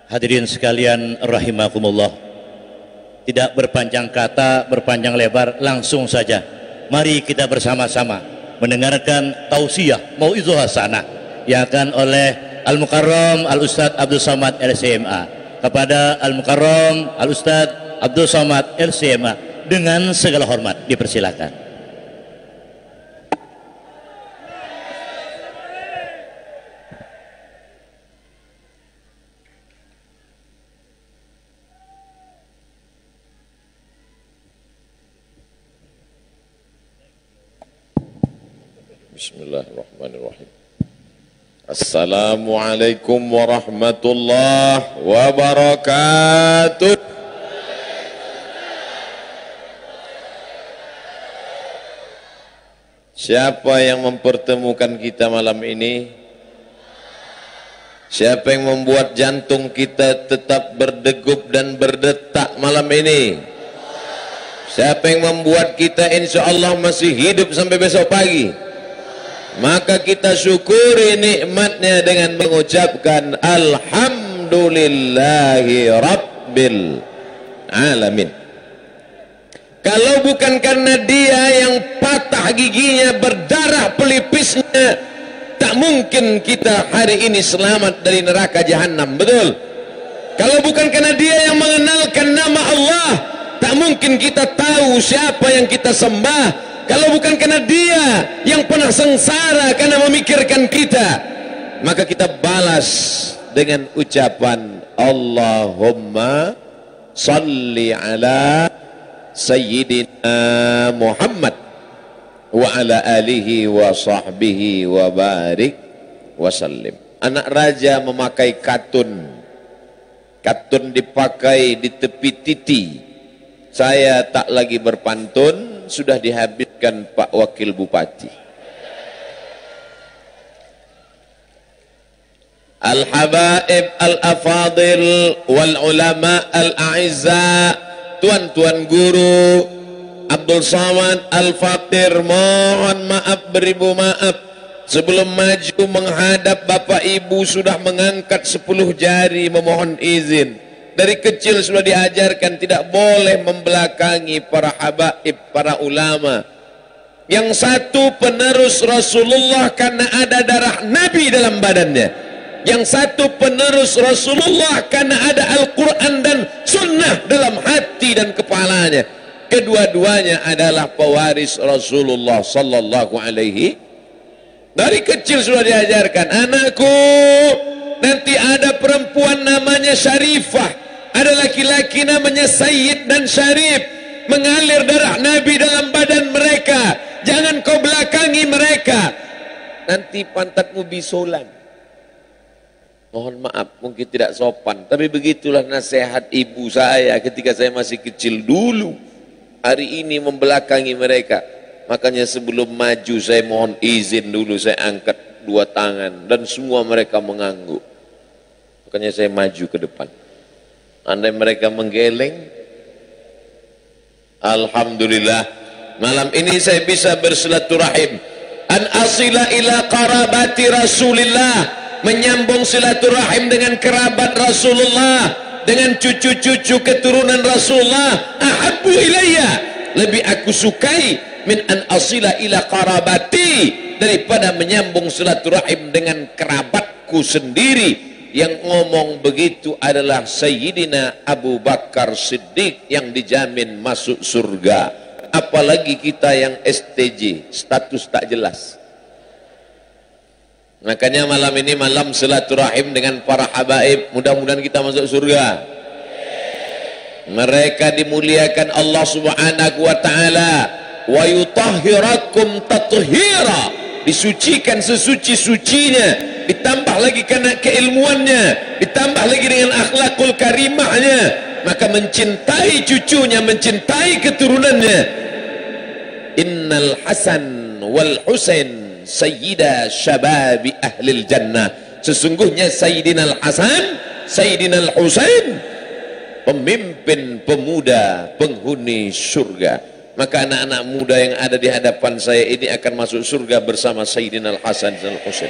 Hadirin sekalian rahimakumullah, tidak berpanjang kata, berpanjang lebar, langsung saja mari kita bersama-sama mendengarkan tausiah mau'izah hasanah yang akan oleh Al-Mukarram Al-Ustadz Abdul Somad LCMA kepada Al-Mukarram Al-Ustadz Abdul Somad LCMA. Dengan segala hormat dipersilakan. Bismillahirrahmanirrahim. Assalamualaikum warahmatullahi wabarakatuh. Siapa yang mempertemukan kita malam ini? Siapa yang membuat jantung kita tetap berdegup dan berdetak malam ini? Siapa yang membuat kita insya Allah masih hidup sampai besok pagi? Maka kita syukuri nikmatnya dengan mengucapkan Alhamdulillahi Rabbil Alamin. Kalau bukan karena dia yang patah giginya, berdarah pelipisnya, tak mungkin kita hari ini selamat dari neraka jahanam, betul? Kalau bukan karena dia yang mengenalkan nama Allah, tak mungkin kita tahu siapa yang kita sembah. Kalau bukan karena dia yang pernah sengsara karena memikirkan kita, maka kita balas dengan ucapan Allahumma salli ala Sayyidina Muhammad wa ala alihi wa sahbihi wa barik wa sallim. Anak raja memakai katun. Katun dipakai di tepi titi. Saya tak lagi berpantun, sudah dihabiskan Pak Wakil Bupati. Al-habaib al-afadil wal ulama al-a'izza, tuan-tuan guru Abdul Somad Al-Fakir, mohon maaf beribu maaf. Sebelum maju menghadap Bapak Ibu sudah mengangkat 10 jari memohon izin. Dari kecil sudah diajarkan tidak boleh membelakangi para habaib, para ulama. Yang satu penerus Rasulullah karena ada darah Nabi dalam badannya. Yang satu penerus Rasulullah karena ada Al-Quran dan Sunnah dalam hati dan kepalanya. Kedua-duanya adalah pewaris Rasulullah Sallallahu Alaihi. Dari kecil sudah diajarkan, anakku, nanti ada perempuan namanya Syarifah, ada laki-laki namanya Sayyid dan Syarif, mengalir darah Nabi dalam badan mereka. Jangan kau belakangi mereka, nanti pantatmu bisolan. Mohon maaf, mungkin tidak sopan, tapi begitulah nasihat ibu saya ketika saya masih kecil dulu. Hari ini membelakangi mereka. Makanya sebelum maju saya mohon izin dulu, saya angkat 2 tangan dan semua mereka mengangguk. Makanya saya maju ke depan. Andai mereka menggeleng, alhamdulillah malam ini saya bisa bersilaturahim. An asila ila qarabati Rasulillah, menyambung silaturahim dengan kerabat Rasulullah, dengan cucu-cucu keturunan Rasulullah. Ahabbu ilayya, lebih aku sukai min an asila ila qarabati, daripada menyambung silaturahim dengan kerabatku sendiri. Yang ngomong begitu adalah Sayyidina Abu Bakar Siddiq yang dijamin masuk surga. Apalagi kita yang STJ, status tak jelas. Makanya malam ini malam silaturahim dengan para habaib. Mudah-mudahan kita masuk surga. Mereka dimuliakan Allah Subhanahu wa taala. Wa yutahhirakum tathira, disucikan sesuci-sucinya, ditambah lagi karena keilmuannya, ditambah lagi dengan akhlakul karimahnya, maka mencintai cucunya, mencintai keturunannya. Innal Hasan wal Husain sayyida syababi ahlil jannah, sesungguhnya Sayyidina Al-Hasan, Sayyidina Al-Husain pemimpin pemuda penghuni surga. Maka anak-anak muda yang ada di hadapan saya ini akan masuk surga bersama Sayyidina Al-Hasan dan Al-Husain.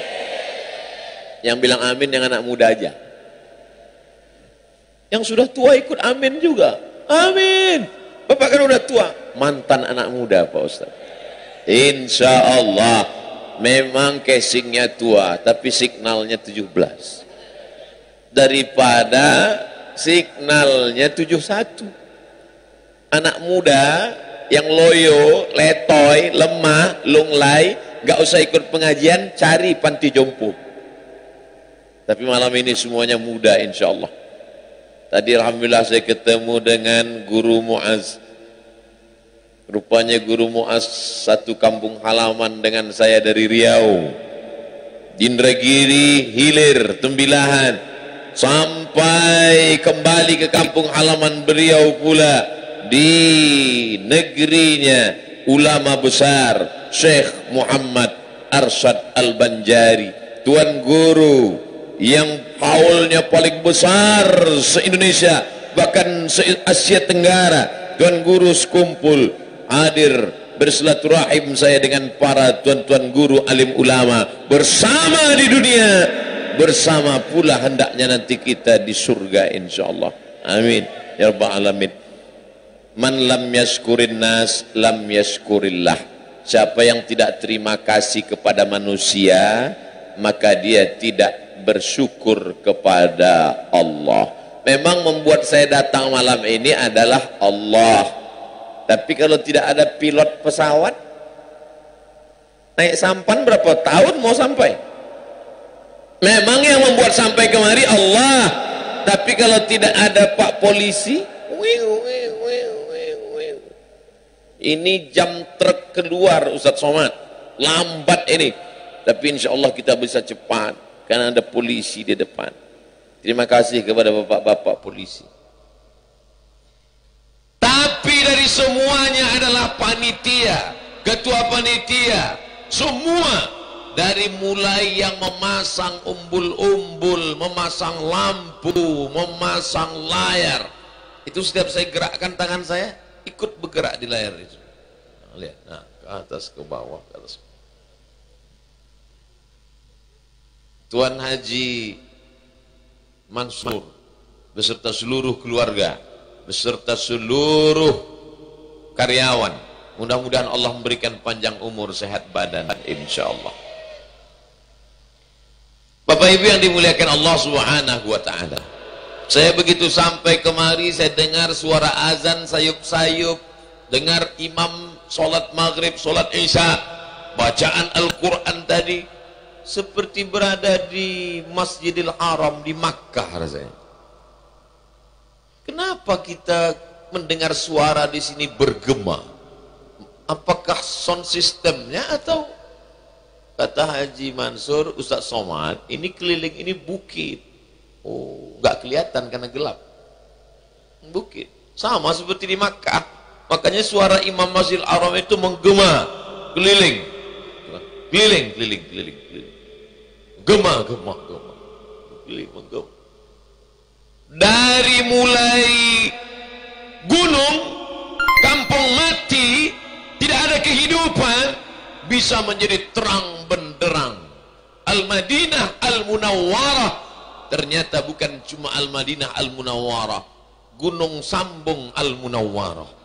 Yang bilang amin yang anak muda aja. Yang sudah tua ikut amin juga. Amin. Bapak kan udah tua. Mantan anak muda Pak Ustaz. Insya Allah. Memang casingnya tua, tapi signalnya 17. Daripada signalnya 71. Anak muda yang loyo, letoy, lemah, lunglai, gak usah ikut pengajian, cari panti jompo. Tapi malam ini semuanya muda insya Allah. Tadi alhamdulillah saya ketemu dengan Guru Muaz. Rupanya Guru Muaz satu kampung halaman dengan saya dari Riau. Indragiri, Hilir, Tembilahan. Sampai kembali ke kampung halaman beliau pula. Di negerinya ulama besar Syekh Muhammad Arsyad Al-Banjari. Tuan Guru yang haulnya paling besar se-Indonesia, bahkan se-Asia Tenggara. Tuan Guru sekumpul hadir bersilaturahim saya dengan para tuan-tuan guru alim ulama bersama di dunia, bersama pula hendaknya nanti kita di surga insyaallah. Amin ya rabbal alamin. Man lam yaskurin nas lam yaskurillah. Siapa yang tidak terima kasih kepada manusia, maka dia tidak bersyukur kepada Allah. Memang membuat saya datang malam ini adalah Allah. Tapi kalau tidak ada pilot pesawat, naik sampan berapa tahun mau sampai? Memang yang membuat sampai kemari Allah. Tapi kalau tidak ada Pak Polisi, ini jam truk keluar Ustadz Somad, lambat ini. Tapi insya Allah kita bisa cepat, karena ada polisi di depan. Terima kasih kepada bapak-bapak polisi. Tapi dari semuanya adalah panitia, ketua panitia, semua dari mulai yang memasang umbul-umbul, memasang lampu, memasang layar. Itu setiap saya gerakkan tangan saya, ikut bergerak di layar itu. Nah, lihat, nah, ke atas, ke bawah, ke atas. Tuan Haji Mansur beserta seluruh keluarga, beserta seluruh karyawan, mudah-mudahan Allah memberikan panjang umur, sehat badan, insya Allah. Bapak Ibu yang dimuliakan Allah Subhanahu wa Ta'ala, saya begitu sampai kemari, saya dengar suara azan sayup-sayup, dengar imam sholat maghrib, sholat isya, bacaan Al-Quran tadi, seperti berada di Masjidil Haram di Makkah rasanya. Kenapa kita mendengar suara di sini bergema? Apakah sound systemnya atau kata Haji Mansur, Ustadz Somad, ini keliling ini bukit. Oh, nggak kelihatan karena gelap. Bukit. Sama seperti di Makkah. Makanya suara imam Masjidil Haram itu menggema, keliling. Keliling, keliling, keliling, keliling. Gema, gema, gema. Keliling, menggema. Dari mulai gunung, kampung mati, tidak ada kehidupan, bisa menjadi terang benderang. Al-Madinah Al-Munawwarah, ternyata bukan cuma Al-Madinah Al-Munawwarah, Gunung Sambung Al-Munawwarah.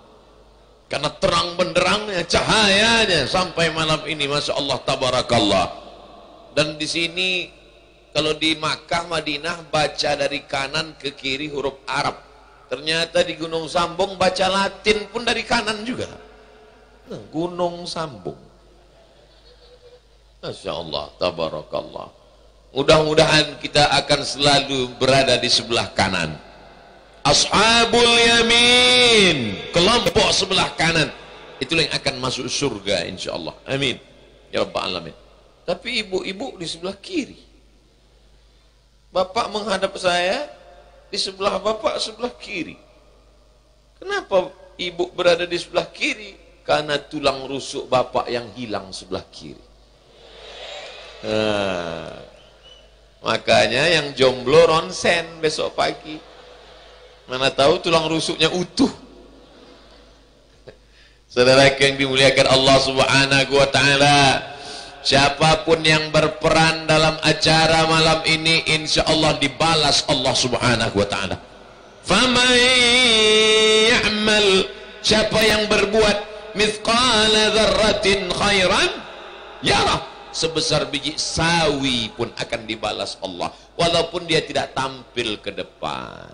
Karena terang benderangnya, cahayanya sampai malam ini, masya Allah, tabarakallah. Dan di sini kalau di Makkah, Madinah baca dari kanan ke kiri huruf Arab. Ternyata di Gunung Sambung baca Latin pun dari kanan juga. Nah, Gunung Sambung. Masya Allah, tabarakallah. Mudah-mudahan kita akan selalu berada di sebelah kanan. Ashabul yamin, kelompok sebelah kanan, itulah yang akan masuk surga insya Allah. Amin ya rabbal alamin. Tapi ibu-ibu di sebelah kiri. Bapak menghadap saya, di sebelah bapak sebelah kiri. Kenapa ibu berada di sebelah kiri? Karena tulang rusuk bapak yang hilang sebelah kiri. Makanya yang jomblo ronsen besok pagi. Mana tahu tulang rusuknya utuh. Saudara yang dimuliakan Allah Subhanahu wa Ta'ala, siapapun yang berperan dalam acara malam ini, insya Allah dibalas Allah Subhanahu wa Ta'ala. Faman ya'mal, siapa yang berbuat mithqala dzarratin khairan yarah, sebesar biji sawi pun akan dibalas Allah, walaupun dia tidak tampil ke depan.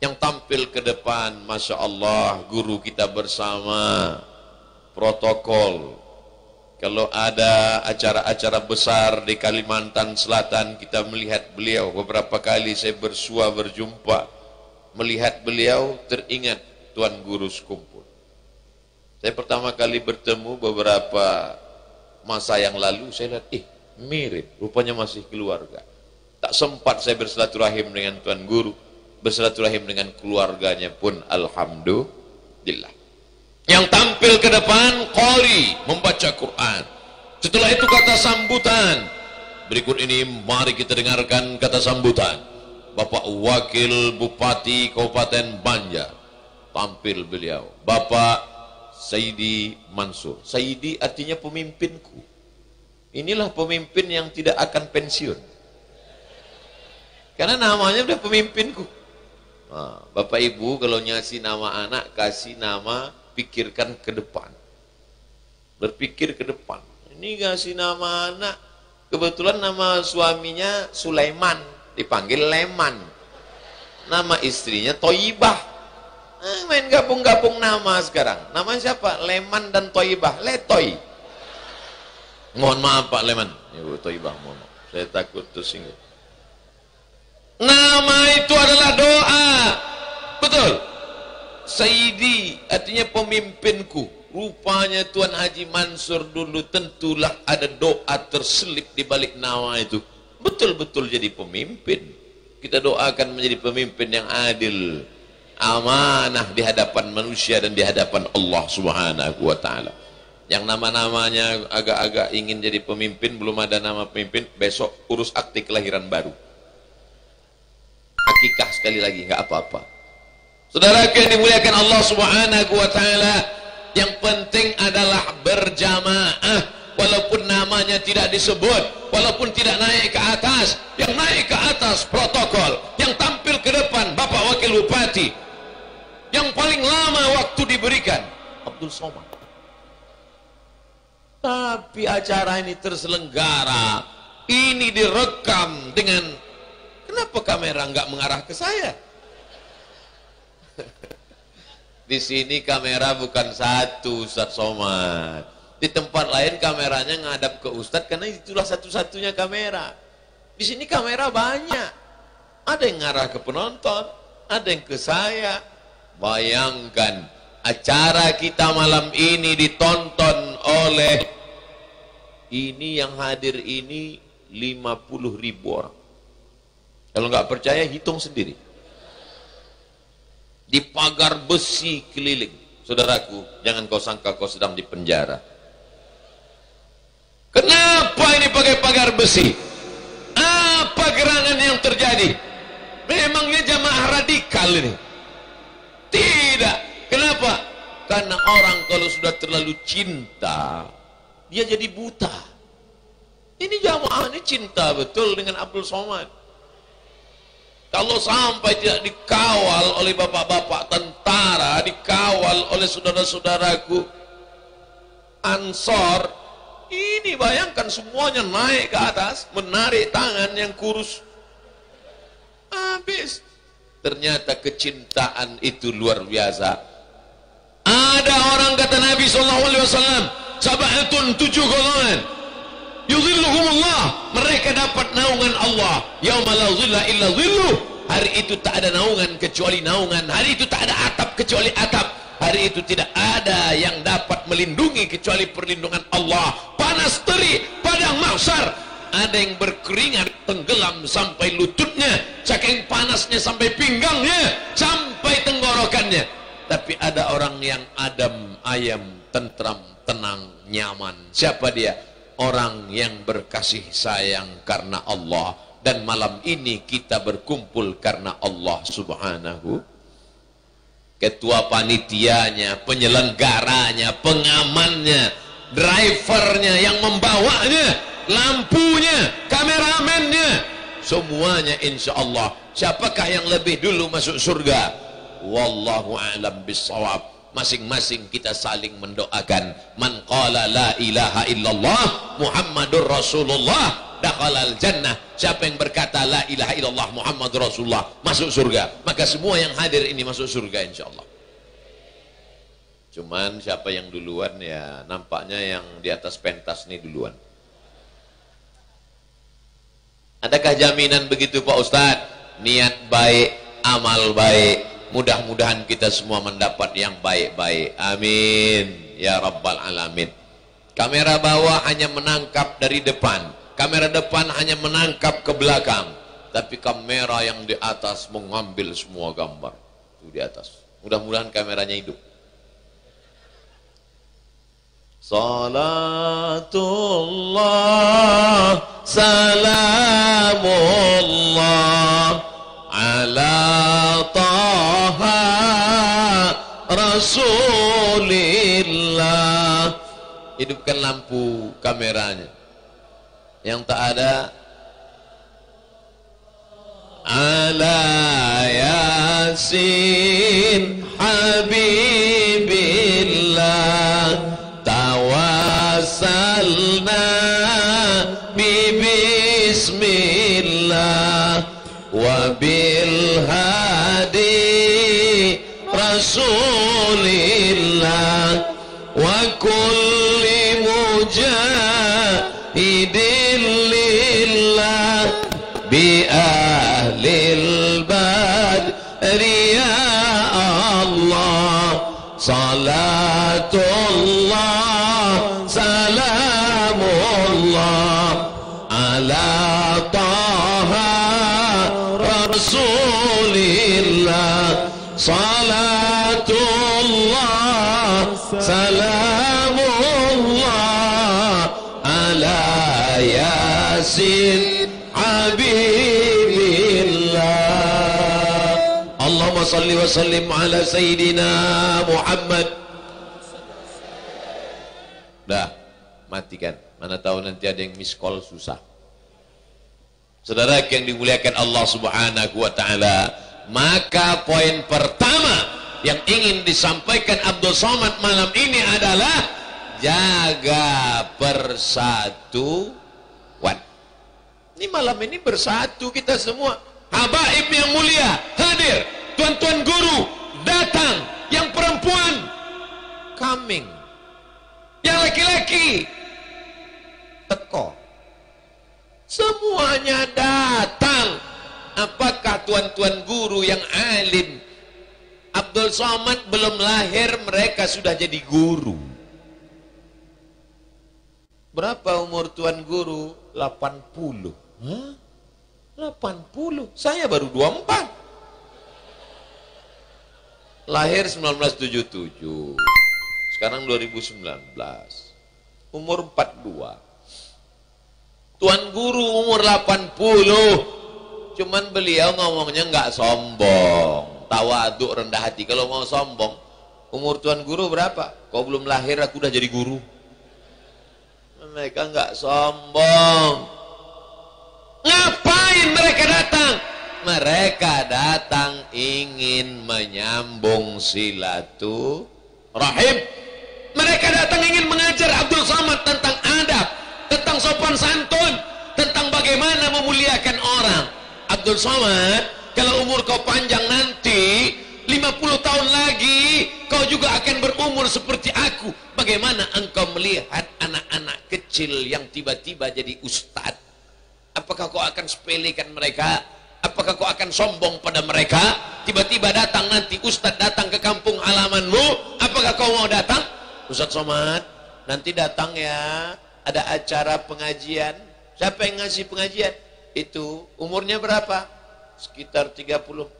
Yang tampil ke depan, Masya Allah, guru kita bersama, protokol. Kalau ada acara-acara besar di Kalimantan Selatan, kita melihat beliau. Beberapa kali saya bersua berjumpa, melihat beliau, teringat Tuan Guru Sekumpul. Saya pertama kali bertemu beberapa masa yang lalu, saya lihat, mirip, rupanya masih keluarga. Tak sempat saya bersilaturahim dengan Tuan Guru, bersilaturahim dengan keluarganya pun alhamdulillah. Yang tampil ke depan, qari, membaca Quran. Setelah itu kata sambutan. Berikut ini mari kita dengarkan kata sambutan Bapak Wakil Bupati Kabupaten Banjar. Tampil beliau, Bapak Saidi Mansur. Saidi artinya pemimpinku. Inilah pemimpin yang tidak akan pensiun, karena namanya udah pemimpinku. Nah, Bapak Ibu kalau ngasih nama anak, kasih nama pikirkan ke depan, berpikir ke depan. Ini kasih nama anak, kebetulan nama suaminya Sulaiman, dipanggil Leman. Nama istrinya Toibah. Main gabung-gabung nama sekarang. Nama siapa? Leman dan Toibah, Letoy. Mohon maaf Pak Leman, Ibu Toibah, mohon maaf, saya takut tersinggung. Nama itu adalah doa. Betul. Saidi artinya pemimpinku. Rupanya Tuan Haji Mansur dulu tentulah ada doa terselip di balik nama itu. Betul-betul jadi pemimpin. Kita doakan menjadi pemimpin yang adil, amanah di hadapan manusia dan di hadapan Allah Subhanahu wa taala. Yang nama-namanya agak-agak ingin jadi pemimpin, belum ada nama pemimpin, besok urus akte kelahiran baru. Akikah sekali lagi, nggak apa-apa. Saudara yang dimuliakan Allah Subhanahu wa taala, yang penting adalah berjamaah, walaupun namanya tidak disebut, walaupun tidak naik ke atas. Yang naik ke atas protokol, yang tampil ke depan Bapak Wakil Bupati. Yang paling lama waktu diberikan Abdul Somad. Tapi acara ini terselenggara, ini direkam dengan, kenapa kamera nggak mengarah ke saya? Di sini kamera bukan satu, Ustaz Somad. Di tempat lain kameranya ngadap ke Ustadz karena itulah satu-satunya kamera. Di sini kamera banyak. Ada yang ngarah ke penonton, ada yang ke saya. Bayangkan acara kita malam ini ditonton oleh, ini yang hadir ini 50.000 orang. Kalau nggak percaya hitung sendiri. Di pagar besi keliling. Saudaraku, jangan kau sangka kau sedang di penjara. Kenapa ini pakai pagar besi? Apa gerangan yang terjadi? Memangnya jamaah radikal ini? Tidak. Kenapa? Karena orang kalau sudah terlalu cinta, dia jadi buta. Ini jamaah ini cinta betul dengan Abdul Somad. Kalau sampai tidak dikawal oleh bapak-bapak tentara, dikawal oleh saudara-saudaraku Ansor, ini bayangkan semuanya naik ke atas, menarik tangan yang kurus. Habis. Ternyata kecintaan itu luar biasa. Ada orang kata Nabi SAW, sab'atun 7 golongan, yuzilluhumullah, mereka dapat naungan Allah, yauma la zilla illa zilluh, hari itu tak ada naungan kecuali naungan, hari itu tak ada atap kecuali atap, hari itu tidak ada yang dapat melindungi kecuali perlindungan Allah. Panas terik padang mahsyar, ada yang berkeringat tenggelam sampai lututnya, saking panasnya sampai pinggangnya, sampai tenggorokannya. Tapi ada orang yang adem ayem, tentram, tenang, nyaman. Siapa dia? Orang yang berkasih sayang karena Allah. Dan malam ini kita berkumpul karena Allah Subhanahu. Ketua panitianya, penyelenggaranya, pengamannya, drivernya yang membawanya, lampunya, kameramennya, semuanya insya Allah. Siapakah yang lebih dulu masuk surga? Wallahu a'lam bissawab. Masing-masing kita saling mendoakan. Man qala la ilaha illallah Muhammadur Rasulullah dakhalal jannah. Siapa yang berkata la ilaha illallah Muhammadur Rasulullah masuk surga. Maka semua yang hadir ini masuk surga insyaallah. Cuman siapa yang duluan ya nampaknya yang di atas pentas nih duluan. Adakah jaminan begitu Pak Ustadz? Niat baik, amal baik. Mudah-mudahan kita semua mendapat yang baik-baik. Amin. Ya Rabbal Alamin. Kamera bawah hanya menangkap dari depan. Kamera depan hanya menangkap ke belakang. Tapi kamera yang di atas mengambil semua gambar. Itu di atas. Mudah-mudahan kameranya hidup. Salatullah salamullah ala taha rasulillah. Hidupkan lampu kameranya. Yang tak ada ala yasin habibillah tawassalna bismillah wa bil hadi rasulillah wa kulli mujahidin lillah bi ahlil badri ya Allah. Salatullah salamullah ala taha rasulillah. Salatullah salamullah ala yasin habibillah. Allahumma salli wa sallim ala sayyidina Muhammad. Dah, matikan. Mana tahu nanti ada yang miss call susah. Saudara yang dimuliakan Allah Subhanahu wa taala, maka poin pertama yang ingin disampaikan Abdul Somad malam ini adalah jaga persatuan. Ini malam ini bersatu kita semua. Habaib yang mulia hadir, tuan-tuan guru datang, yang perempuan coming, yang laki-laki teko, semuanya datang. Apakah tuan-tuan guru yang alim? Abdul Somad belum lahir mereka sudah jadi guru. Berapa umur tuan guru? 80. Hah? 80? Saya baru 24. Lahir 1977. Sekarang 2019. Umur 42. Tuan guru umur 80. Cuman beliau ngomongnya nggak sombong, tawaduk, rendah hati. Kalau mau sombong, umur tuan guru berapa? Kau belum lahir aku udah jadi guru. Mereka nggak sombong. Ngapain mereka datang? Mereka datang ingin menyambung silaturahim. Mereka datang ingin mengajar Abdul Somad tentang adab, tentang sopan santun, tentang bagaimana memuliakan orang. Abdul Somad, kalau umur kau panjang nanti 50 tahun lagi kau juga akan berumur seperti aku. Bagaimana engkau melihat anak-anak kecil yang tiba-tiba jadi ustadz? Apakah kau akan sepelekan mereka? Apakah kau akan sombong pada mereka? Tiba-tiba datang nanti ustadz datang ke kampung halamanmu, apakah kau mau datang? Ustadz Somad, nanti datang ya, ada acara pengajian. Siapa yang ngasih pengajian? Itu umurnya berapa? Sekitar 30.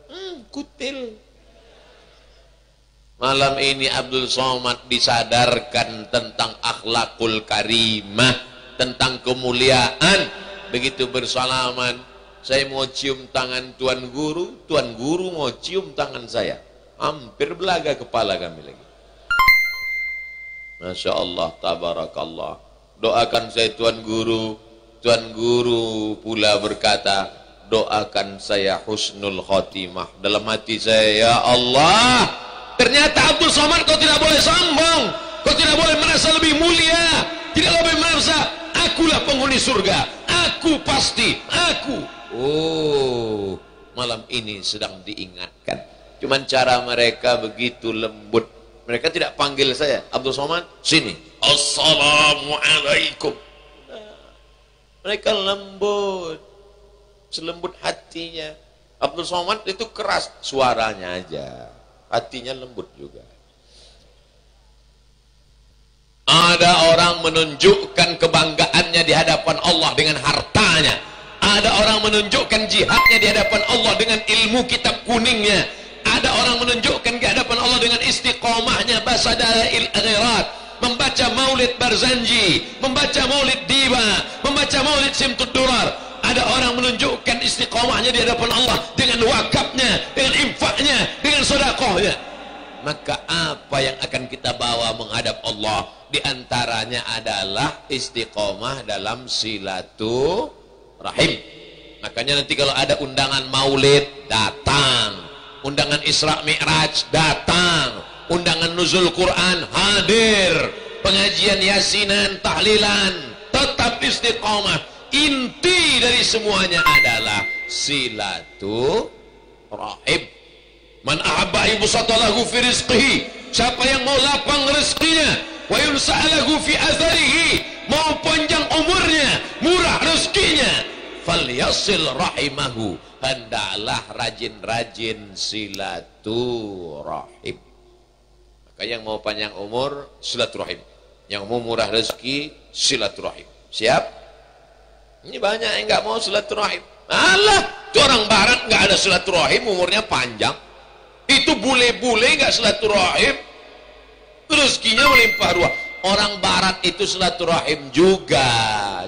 Kutil. Malam ini Abdul Somad disadarkan tentang akhlakul karimah, tentang kemuliaan. Begitu bersalaman, saya mau cium tangan tuan guru mau cium tangan saya. Hampir belaga kepala kami lagi. Masya Allah, tabarakallah. Doakan saya tuan guru pula berkata, doakan saya husnul khotimah. Dalam hati saya, ya Allah, ternyata Abdul Somad kau tidak boleh sombong, kau tidak boleh merasa lebih mulia, tidak boleh merasa akulah penghuni surga, aku pasti, aku. Oh, malam ini sedang diingatkan. Cuman cara mereka begitu lembut. Mereka tidak panggil saya, Abdul Somad, sini. Assalamualaikum. Mereka lembut, selembut hatinya. Abdul Somad itu keras suaranya aja, hatinya lembut juga. Ada orang menunjukkan kebanggaannya di hadapan Allah dengan hartanya. Ada orang menunjukkan jihadnya di hadapan Allah dengan ilmu kitab kuningnya. Ada orang menunjukkan di hadapan Allah dengan istiqomahnya basadail akhirat, membaca maulid Barzanji, membaca maulid Diba, membaca maulid Simtud Durar. Ada orang menunjukkan istiqomahnya di hadapan Allah dengan wakafnya, dengan infaknya, dengan sedekahnya. Maka apa yang akan kita bawa menghadap Allah? Di antaranya adalah istiqomah dalam silaturahim. Makanya nanti kalau ada undangan maulid, datang. Undangan Isra Mi'raj, datang. Undangan nuzul Quran, hadir. Pengajian yasinan, tahlilan, tetap istiqomah. Inti dari semuanya adalah silaturahim. Man ahabba yubsatalahu fi rizqihi, siapa yang mau lapang rezekinya, wa yunsa'alahu fi atharihi, mau panjang umurnya, murah rezekinya, falyasil rahimahu, hendaklah rajin-rajin silaturahim. Maka yang mau panjang umur, silaturahim. Yang mau murah rezeki, silaturahim. Siap? Ini banyak yang nggak mau silaturahim. Alah, itu orang barat nggak ada silaturahim, umurnya panjang. Itu bule-bule nggak silaturahim, rezekinya melimpah ruah. Orang barat itu silaturahim juga,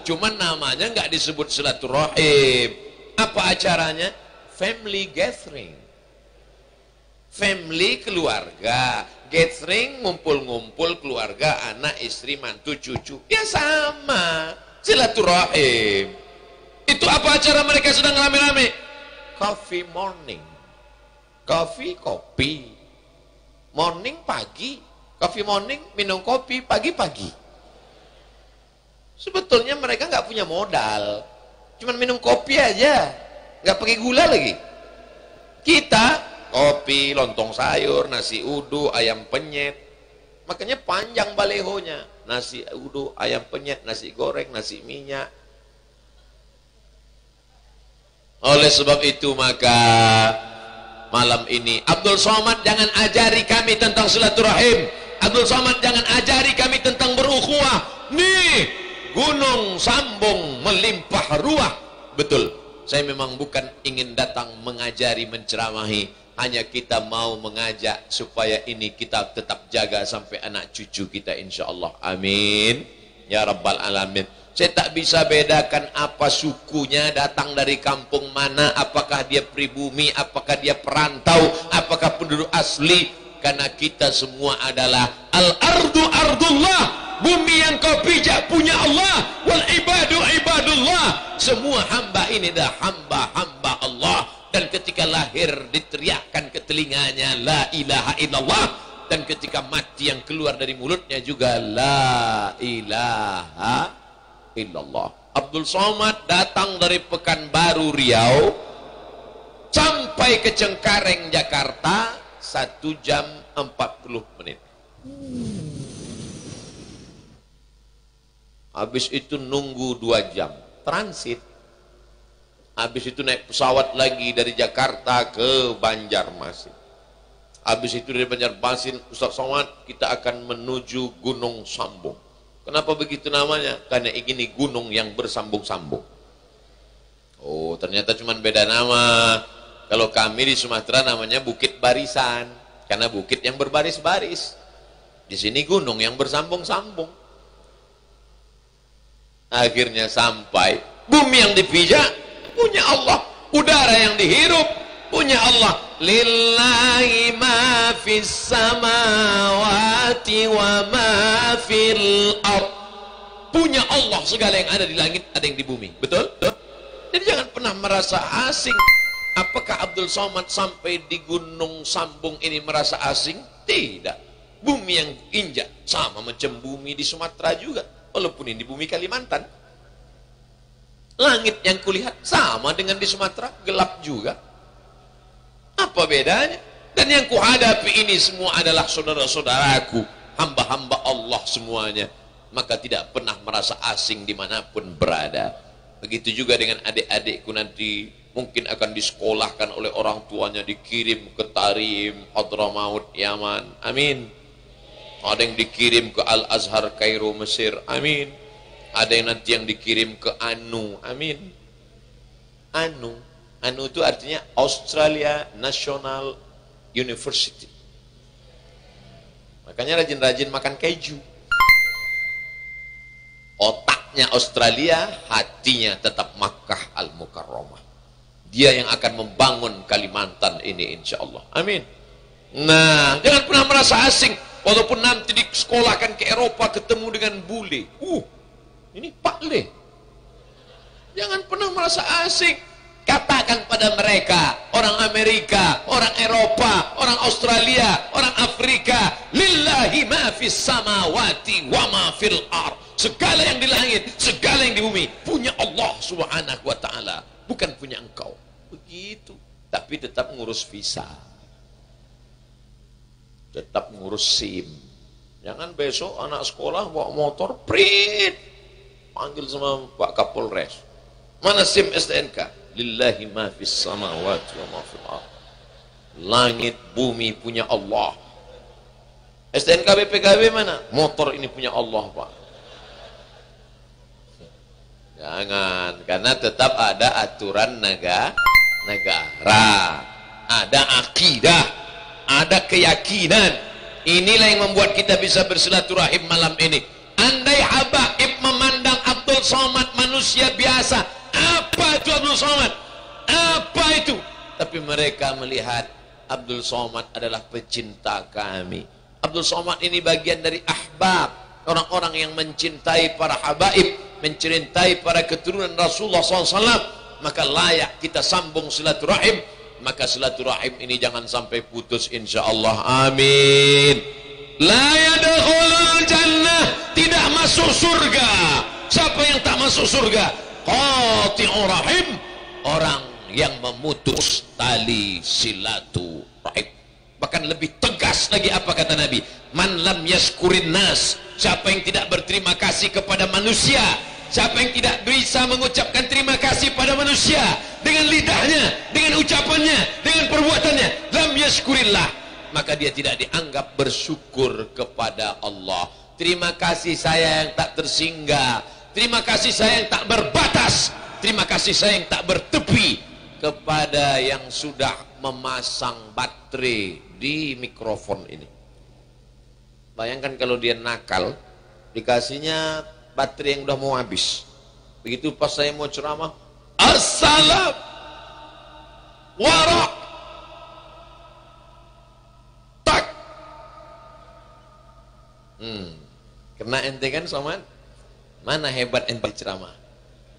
cuman namanya nggak disebut silaturahim. Apa acaranya? Family gathering, family keluarga gathering, ngumpul-ngumpul keluarga, anak, istri, mantu, cucu. Ya sama, silaturahim. Itu apa acara mereka sedang rame-rame? Coffee morning. Coffee, kopi. Morning, pagi. Coffee morning, minum kopi pagi-pagi. Sebetulnya mereka nggak punya modal, cuman minum kopi aja, nggak pakai gula lagi. Kita kopi, lontong sayur, nasi uduk, ayam penyet. Makanya panjang balehonya. Nasi uduk, ayam penyet, nasi goreng, nasi minyak. Oleh sebab itu maka malam ini Abdul Somad jangan ajari kami tentang silaturahim. Abdul Somad jangan ajari kami tentang berukhuwah. Nih, gunung sambung melimpah ruah. Betul, saya memang bukan ingin datang mengajari, menceramahi. Hanya kita mau mengajak supaya ini kita tetap jaga sampai anak cucu kita, insya Allah. Amin ya rabbal alamin. Saya tak bisa bedakan apa sukunya, datang dari kampung mana, apakah dia pribumi, apakah dia perantau, apakah penduduk asli. Karena kita semua adalah al-ardu ardullah, bumi yang kau pijak punya Allah, wal ibadu ibadullah. Semua hamba ini adalah hamba-hamba Allah. Dan ketika lahir diteriakkan ke telinganya la ilaha illallah, dan ketika mati yang keluar dari mulutnya juga la ilaha illallah. Abdul Somad datang dari Pekanbaru Riau sampai ke Cengkareng Jakarta 1 jam 40 menit. Habis itu nunggu 2 jam transit. Habis itu naik pesawat lagi dari Jakarta ke Banjarmasin. Habis itu dari Banjarmasin, Ustaz Somad, kita akan menuju Gunung Sambung. Kenapa begitu namanya? Karena ini gunung yang bersambung-sambung. Oh, ternyata cuma beda nama. Kalau kami di Sumatera namanya Bukit Barisan, karena bukit yang berbaris-baris. Di sini gunung yang bersambung-sambung. Akhirnya sampai, bumi yang dipijak punya Allah, udara yang dihirup punya Allah. Lillahi ma fis samawati wa ma fil ard. Punya Allah segala yang ada di langit, ada yang di bumi. Betul? Jadi jangan pernah pernah merasa asing. Apakah Abdul Somad sampai di Gunung Sambung ini merasa asing? Tidak. Bumi yang injak sama macam bumi di Sumatera juga, walaupun ini bumi Kalimantan. Langit yang kulihat sama dengan di Sumatera, gelap juga. Apa bedanya? Dan yang kuhadapi ini semua adalah saudara-saudaraku, hamba-hamba Allah semuanya. Maka tidak pernah merasa asing dimanapun berada. Begitu juga dengan adik-adikku nanti, mungkin akan disekolahkan oleh orang tuanya, dikirim ke Tarim, Hadramaut, Yaman. Amin. Ada yang dikirim ke Al-Azhar, Kairo, Mesir. Amin. Ada yang nanti yang dikirim ke ANU. Amin. ANU. ANU itu artinya Australia National University. Makanya rajin-rajin makan keju. Otaknya Australia, hatinya tetap Makkah Al-Mukarramah. Dia yang akan membangun Kalimantan ini insya Allah. Amin. Nah, jangan pernah merasa asing. Walaupun nanti disekolahkan ke Eropa ketemu dengan bule. Ini Pak Le. Jangan pernah merasa asing. Katakan pada mereka, orang Amerika, orang Eropa, orang Australia, orang Afrika, lillahi ma fis samawati wa ma fil ardh. Segala yang di langit, segala yang di bumi punya Allah Subhanahu wa taala, bukan punya engkau. Begitu. Tapi tetap ngurus visa. Tetap ngurus SIM. Jangan besok anak sekolah bawa motor, prit, panggil sama Pak Kapolres. Mana SIM STNK? Lillahi ma fis samawati wa ma fil ardh. Langit bumi punya Allah. STNK BPKB mana? Motor ini punya Allah, Pak. Jangan, karena tetap ada aturan negara, ada akidah, ada keyakinan. Inilah yang membuat kita bisa bersilaturahim malam ini. Andai habaib memandang Abdul Somad manusia biasa, apa itu Abdul Somad? Apa itu? Tapi mereka melihat Abdul Somad adalah pecinta kami. Abdul Somad ini bagian dari ahbab, orang-orang yang mencintai para habaib, mencintai para keturunan Rasulullah SAW. Maka layak kita sambung silaturahim. Maka silaturahim ini jangan sampai putus insyaallah. Amin. La yadkhulul jannah, tidak masuk surga. Siapa yang tak masuk surga? Qati'ur rahim, orang yang memutus tali silaturahim. Bahkan lebih tegas lagi apa kata Nabi? Man lam yaskurin nas, siapa yang tidak berterima kasih kepada manusia, siapa yang tidak bisa mengucapkan terima kasih pada manusia dengan lidahnya, dengan ucapannya, dengan perbuatannya, lam yaskurillah, maka dia tidak dianggap bersyukur kepada Allah. Terima kasih saya yang tak tersinggah, terima kasih saya yang tak berbatas, terima kasih saya yang tak bertepi kepada yang sudah memasang baterai di mikrofon ini. Bayangkan kalau dia nakal, dikasihnya baterai yang udah mau habis. Begitu pas saya mau ceramah, assalam warak tak. Kena ente kan Somad? Mana hebat ente ceramah?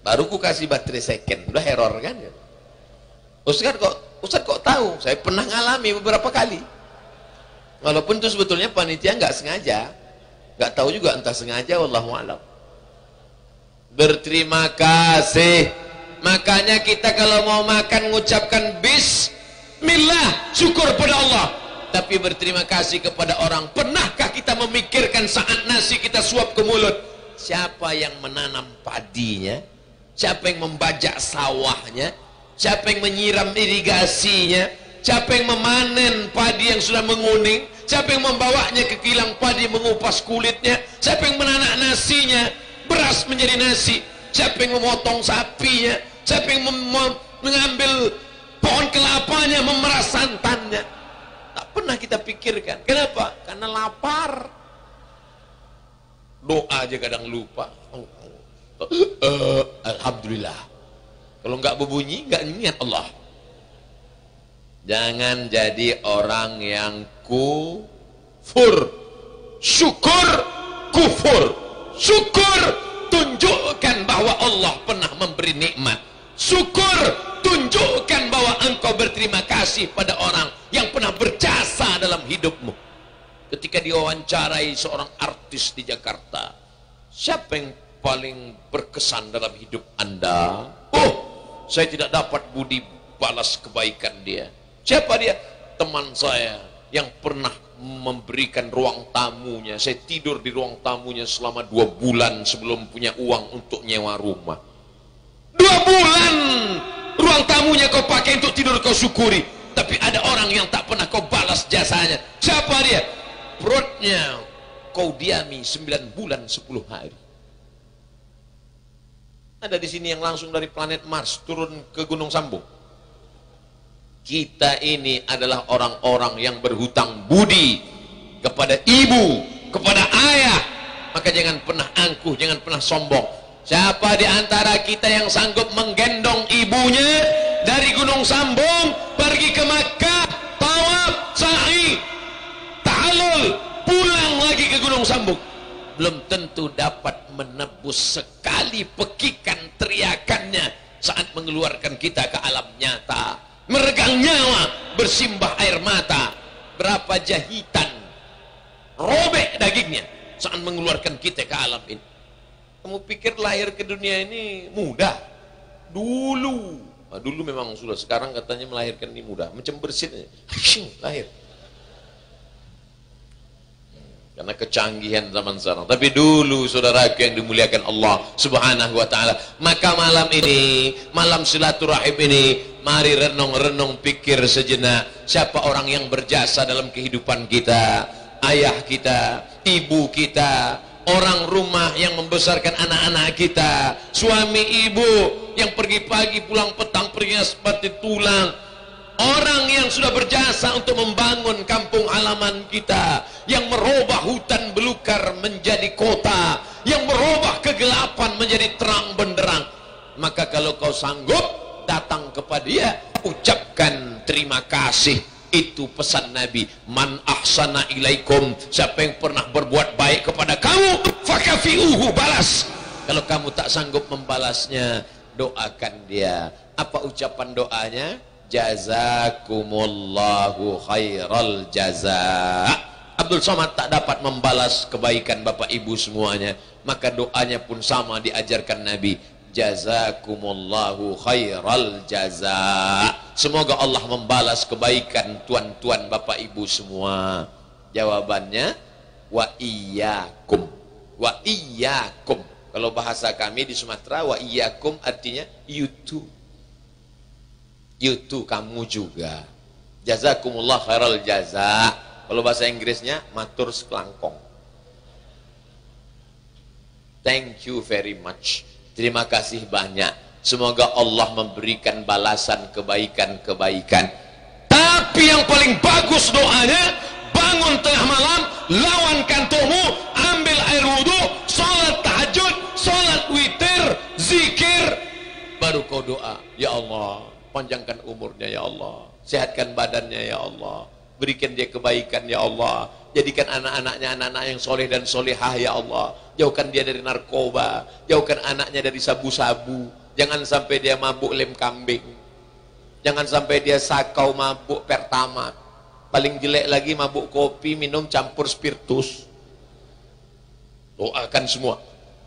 Baru ku kasih baterai second, udah error kan? Ustaz kok tahu? Saya pernah ngalami beberapa kali. Walaupun itu sebetulnya panitia nggak sengaja, nggak tahu juga entah sengaja, wallahu a'lam. Berterima kasih. Makanya kita kalau mau makan mengucapkan bismillah, syukur pada Allah. Tapi berterima kasih kepada orang. Pernahkah kita memikirkan saat nasi kita suap ke mulut, siapa yang menanam padinya, siapa yang membajak sawahnya, siapa yang menyiram irigasinya, siapa yang memanen padi yang sudah menguning, siapa yang membawanya ke kilang padi mengupas kulitnya, siapa yang menanak nasinya, beras menjadi nasi, siapa yang memotong sapinya, siapa yang mengambil pohon kelapanya, memeras santannya. Tak pernah kita pikirkan. Kenapa? Karena lapar. Doa aja kadang lupa. Alhamdulillah. Kalau nggak berbunyi, nggak niat Allah. Jangan jadi orang yang kufur. Syukur kufur. Syukur tunjukkan bahwa Allah pernah memberi nikmat. syukur, tunjukkan bahwa engkau berterima kasih pada orang yang pernah berjasa dalam hidupmu. Ketika diwawancarai seorang artis di Jakarta, siapa yang paling berkesan dalam hidup Anda? Oh, saya tidak dapat budi balas kebaikan dia. Siapa dia? Teman saya yang pernah memberikan ruang tamunya. Saya tidur di ruang tamunya selama 2 bulan sebelum punya uang untuk nyewa rumah. 2 bulan ruang tamunya kau pakai untuk tidur, kau syukuri. Tapi ada orang yang tak pernah kau balas jasanya. Siapa dia? Perutnya kau diami 9 bulan 10 hari. Ada di sini yang langsung dari planet Mars turun ke Gunung Sambung. Kita ini adalah orang-orang yang berhutang budi kepada ibu, kepada ayah. Maka jangan pernah angkuh, jangan pernah sombong. Siapa di antara kita yang sanggup menggendong ibunya dari Gunung Sambung pergi ke Makkah, tawaf, sa'i, ta'alul, pulang lagi ke Gunung Sambung? Belum tentu dapat menebus sekali pekikan teriakannya saat mengeluarkan kita ke alam nyata. Meregang nyawa, bersimbah air mata, berapa jahitan, robek dagingnya saat mengeluarkan kita ke alam ini. Kamu pikir lahir ke dunia ini mudah? Dulu, nah, dulu memang sudah, sekarang katanya melahirkan ini mudah, macam bersin aja, lahir. Karena kecanggihan zaman sekarang. Tapi dulu saudaraku yang dimuliakan Allah Subhanahu wa ta'ala, maka malam ini, malam silaturahim ini, mari renung-renung pikir sejenak, siapa orang yang berjasa dalam kehidupan kita. Ayah kita, ibu kita, orang rumah yang membesarkan anak-anak kita, suami ibu yang pergi pagi pulang petang perginya seperti tulang, orang yang sudah berjasa untuk membangun kampung halaman kita, yang merubah hutan belukar menjadi kota, yang merubah kegelapan menjadi terang benderang. Maka kalau kau sanggup datang kepada dia, ucapkan terima kasih. Itu pesan Nabi, man ahsana ilaikum, siapa yang pernah berbuat baik kepada kamu, fakafiuhu, balas. Kalau kamu tak sanggup membalasnya, doakan dia. Apa ucapan doanya? Jazakumullahu khairal jaza. Abdul Somad tak dapat membalas kebaikan bapak ibu semuanya, maka doanya pun sama diajarkan Nabi, jazakumullahu khairal jaza. Semoga Allah membalas kebaikan tuan-tuan bapak ibu semua. Jawabannya wa iyyakum. Wa iyyakum. Kalau bahasa kami di Sumatera, wa iyyakum artinya you too. You too, kamu juga. Jazakumullah khairal jaza. Kalau bahasa Inggrisnya matur sekelangkong. Thank you very much. Terima kasih banyak. Semoga Allah memberikan balasan kebaikan-kebaikan. Tapi yang paling bagus doanya, bangun tengah malam, lawan kantormu, ambil air wudhu, sholat tahajud, sholat witir, zikir, baru kau doa, ya Allah, panjangkan umurnya ya Allah, sehatkan badannya ya Allah, berikan dia kebaikan ya Allah, jadikan anak-anaknya anak-anak yang soleh dan solehah ya Allah, jauhkan dia dari narkoba, jauhkan anaknya dari sabu-sabu, jangan sampai dia mabuk lem kambing, jangan sampai dia sakau mabuk pertama, paling jelek lagi mabuk kopi minum campur spiritus. Doakan semua.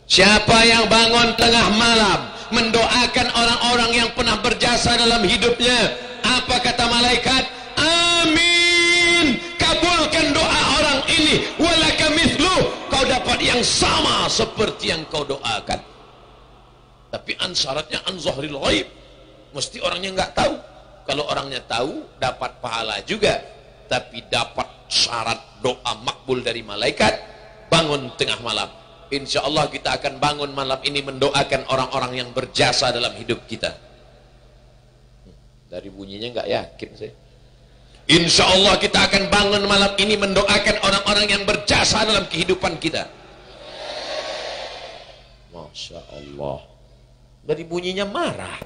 Siapa yang bangun tengah malam mendoakan orang-orang yang pernah berjasa dalam hidupnya, apa kata malaikat? Amin, kabulkan doa orang ini, walaka mithlu, kau dapat yang sama seperti yang kau doakan. Tapi syaratnya an zahril ghaib, mesti orangnya nggak tahu. Kalau orangnya tahu dapat pahala juga, tapi dapat syarat doa makbul dari malaikat. Bangun tengah malam, insya Allah kita akan bangun malam ini mendoakan orang-orang yang berjasa dalam hidup kita. Dari bunyinya nggak yakin saya. Insya Allah kita akan bangun malam ini mendoakan orang-orang yang berjasa dalam kehidupan kita. Masya Allah. Dari bunyinya marah.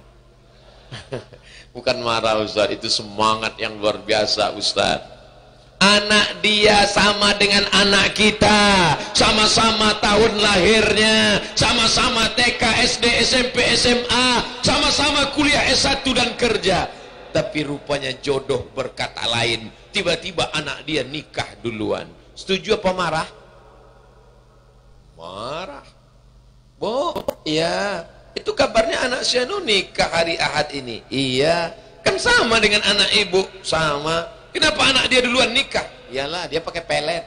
Bukan marah Ustaz, itu semangat yang luar biasa Ustaz. anak dia sama dengan anak kita, sama-sama tahun lahirnya, sama-sama TK, SD, SMP, SMA, sama-sama kuliah S1 dan kerja, tapi rupanya jodoh berkata lain. Tiba-tiba anak dia nikah duluan. Setuju apa marah? Marah. Bu, iya, itu kabarnya anak Syanu nikah hari Ahad ini. Iya, kan sama dengan anak ibu, sama. Kenapa anak dia duluan nikah? Iyalah, dia pakai pelet.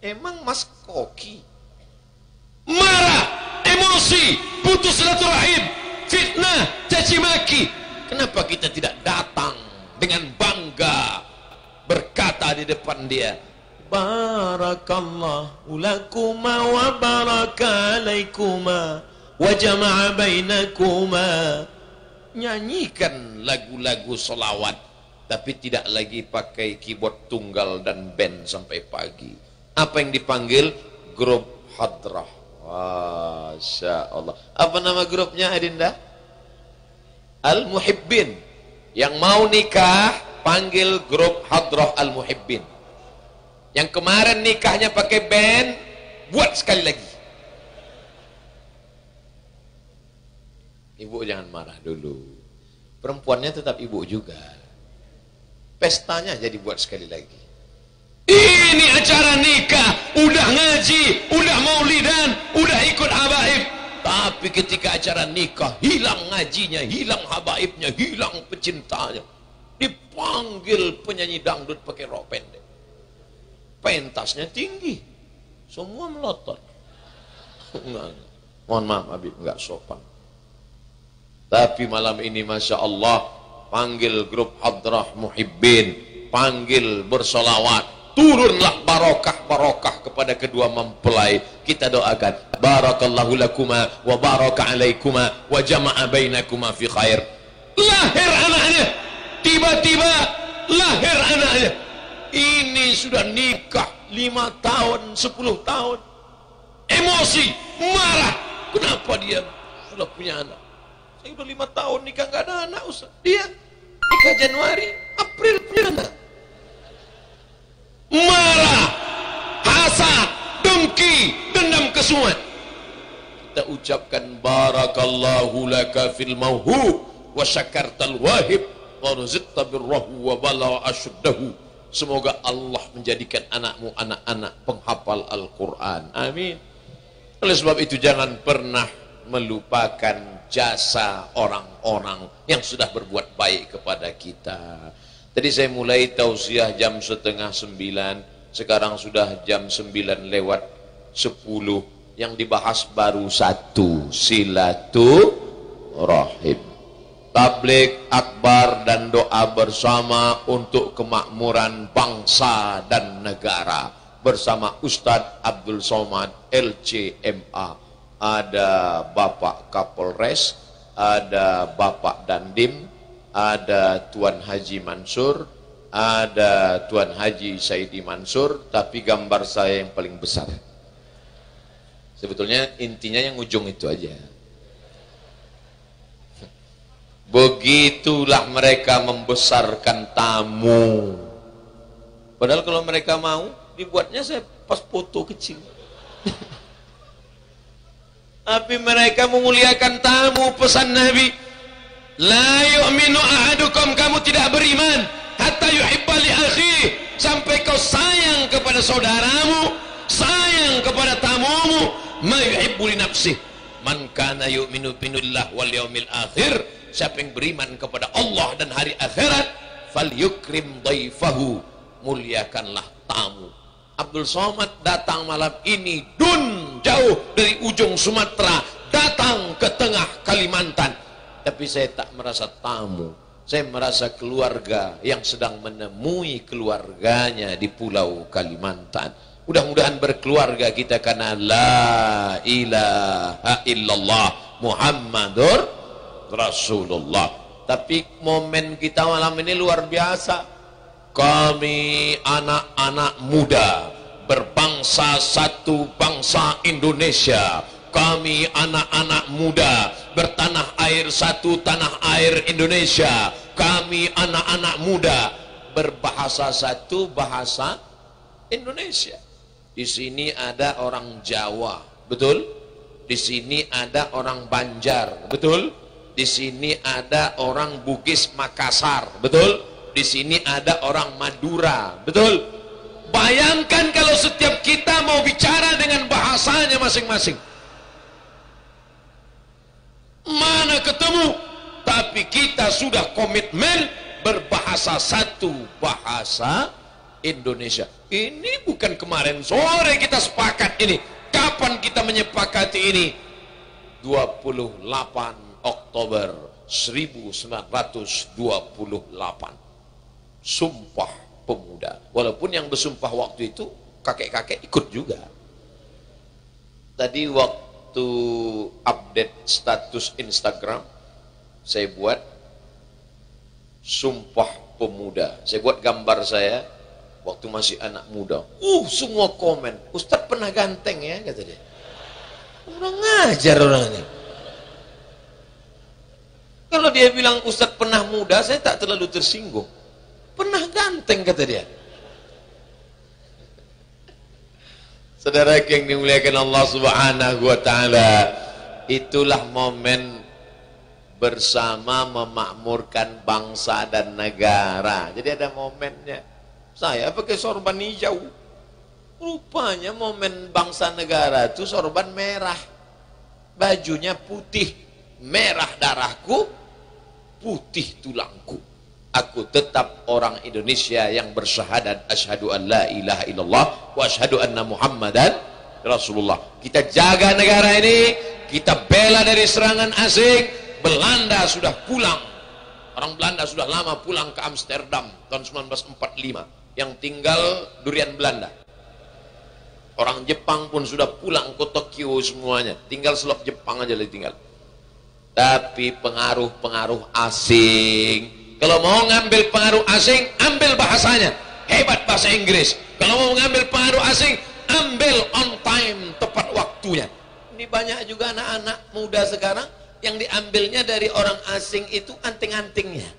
Emang Mas Koki? Marah, emosi, putus silaturahim, fitnah, caci maki. Kenapa kita tidak datang dengan bangga berkata di depan dia, Barakallahu lakuma wa baraka alaikuma wa jama'a bainakuma. Nyanyikan lagu-lagu solawat, tapi tidak lagi pakai keyboard tunggal dan band sampai pagi. Apa yang dipanggil? Grup hadrah. Masya Allah. Apa nama grupnya Adinda? Al-Muhibbin. Yang mau nikah panggil grup hadrah Al-Muhibbin. Yang kemarin nikahnya pakai band, buat sekali lagi. Ibu jangan marah dulu. Perempuannya tetap ibu juga. Pestanya jadi buat sekali lagi. Ini acara nikah, udah ngaji, udah maulidan, udah ikut habaib. Tapi ketika acara nikah, hilang ngajinya, hilang habaibnya, hilang pecintanya. Dipanggil penyanyi dangdut pakai rok pendek. Pentasnya tinggi, semua melotot. Enggak. Mohon maaf Habib, enggak sopan. Tapi malam ini Masya Allah, panggil grup hadrah Muhibbin, panggil bersolawat, turunlah barokah-barokah kepada kedua mempelai. Kita doakan, barakallahu lakuma wa baraka alaikuma wa jama'a bainakuma fi khair. Lahir anaknya, tiba-tiba lahir anaknya. Ini sudah nikah 5 tahun, 10 tahun. Emosi, marah. Kenapa dia sudah punya anak? Saya udah 5 tahun nikah nggak ada anak, Ustaz. Dia nikah Januari, April punya anak. Marah, hasad, dengki, dendam kesumat. Kita ucapkan barakallahu laka fil mauhub wa syakartal wahib wa rizqta birrahu wa bala asyuddahu. Semoga Allah menjadikan anakmu anak-anak penghafal Al-Quran. Amin. Oleh sebab itu jangan pernah melupakan jasa orang-orang yang sudah berbuat baik kepada kita. Tadi saya mulai tausiah jam 8:30, sekarang sudah jam 9:10. Yang dibahas baru satu, silaturahim. Tabligh akbar dan doa bersama untuk kemakmuran bangsa dan negara bersama Ustadz Abdul Somad LCMA. Ada Bapak Kapolres, ada Bapak Dandim, ada Tuan Haji Mansur, ada Tuan Haji Saidi Mansur, tapi gambar saya yang paling besar. Sebetulnya intinya yang ujung itu aja. Begitulah mereka membesarkan tamu. Padahal kalau mereka mau, dibuatnya saya pas foto kecil. Tapi mereka memuliakan tamu, pesan Nabi. La yu'minu ahadukum, kamu tidak beriman hatta yuhibba li akhihi, sampai kau sayang kepada saudaramu, sayang kepada tamumu, ma yuhibbu li nafsihi. Man kana yu'minu billahi wal yaumil akhir, siapa yang beriman kepada Allah dan hari akhirat, falyukrim dhaifahu, muliakanlah tamu. Abdul Somad datang malam ini jauh dari ujung Sumatera datang ke tengah Kalimantan, tapi saya tak merasa tamu, saya merasa keluarga yang sedang menemui keluarganya di Pulau Kalimantan. Mudah-mudahan berkeluarga kita karena la ilaha illallah Muhammadur Rasulullah. Tapi momen kita malam ini luar biasa. Kami anak-anak muda berbangsa satu, bangsa Indonesia. Kami anak-anak muda bertanah air satu, tanah air Indonesia. Kami anak-anak muda berbahasa satu bahasa Indonesia. Di sini ada orang Jawa, betul? Di sini ada orang Banjar, betul? Di sini ada orang Bugis Makassar, betul? Di sini ada orang Madura, betul? Bayangkan kalau setiap kita mau bicara dengan bahasanya masing-masing. Mana ketemu? Tapi kita sudah komitmen berbahasa satu bahasa Indonesia. Ini bukan kemarin sore kita sepakat ini. Kapan kita menyepakati ini? 28 Oktober 1928. Sumpah Pemuda. Walaupun yang bersumpah waktu itu kakek-kakek ikut juga. Tadi waktu update status Instagram, saya buat Sumpah Pemuda. Saya buat gambar saya waktu masih anak muda. Semua komen, Ustadz pernah ganteng ya, kata dia. Orang ngajar orang ini. Kalau dia bilang Ustadz pernah muda, saya tak terlalu tersinggung. Pernah ganteng, kata dia. Saudara yang dimuliakan Allah Subhanahu wa taala, itulah momen bersama memakmurkan bangsa dan negara. Jadi ada momennya. Saya pakai sorban hijau. Rupanya momen bangsa negara itu sorban merah. Bajunya putih. Merah darahku, putih tulangku. Aku tetap orang Indonesia yang bersyahadat asyhadu an la ilaha illallah wa asyhadu anna Muhammadan Rasulullah. Kita jaga negara ini, kita bela dari serangan asing. Belanda sudah pulang. Orang Belanda sudah lama pulang ke Amsterdam tahun 1945. Yang tinggal durian Belanda. Orang Jepang pun sudah pulang ke Tokyo semuanya. Tinggal selop Jepang aja tinggal. Tapi pengaruh-pengaruh asing. Kalau mau ngambil pengaruh asing, ambil bahasanya. Hebat bahasa Inggris. Kalau mau ngambil pengaruh asing, ambil on time, tepat waktunya. Ini banyak juga anak-anak muda sekarang yang diambilnya dari orang asing itu anting-antingnya.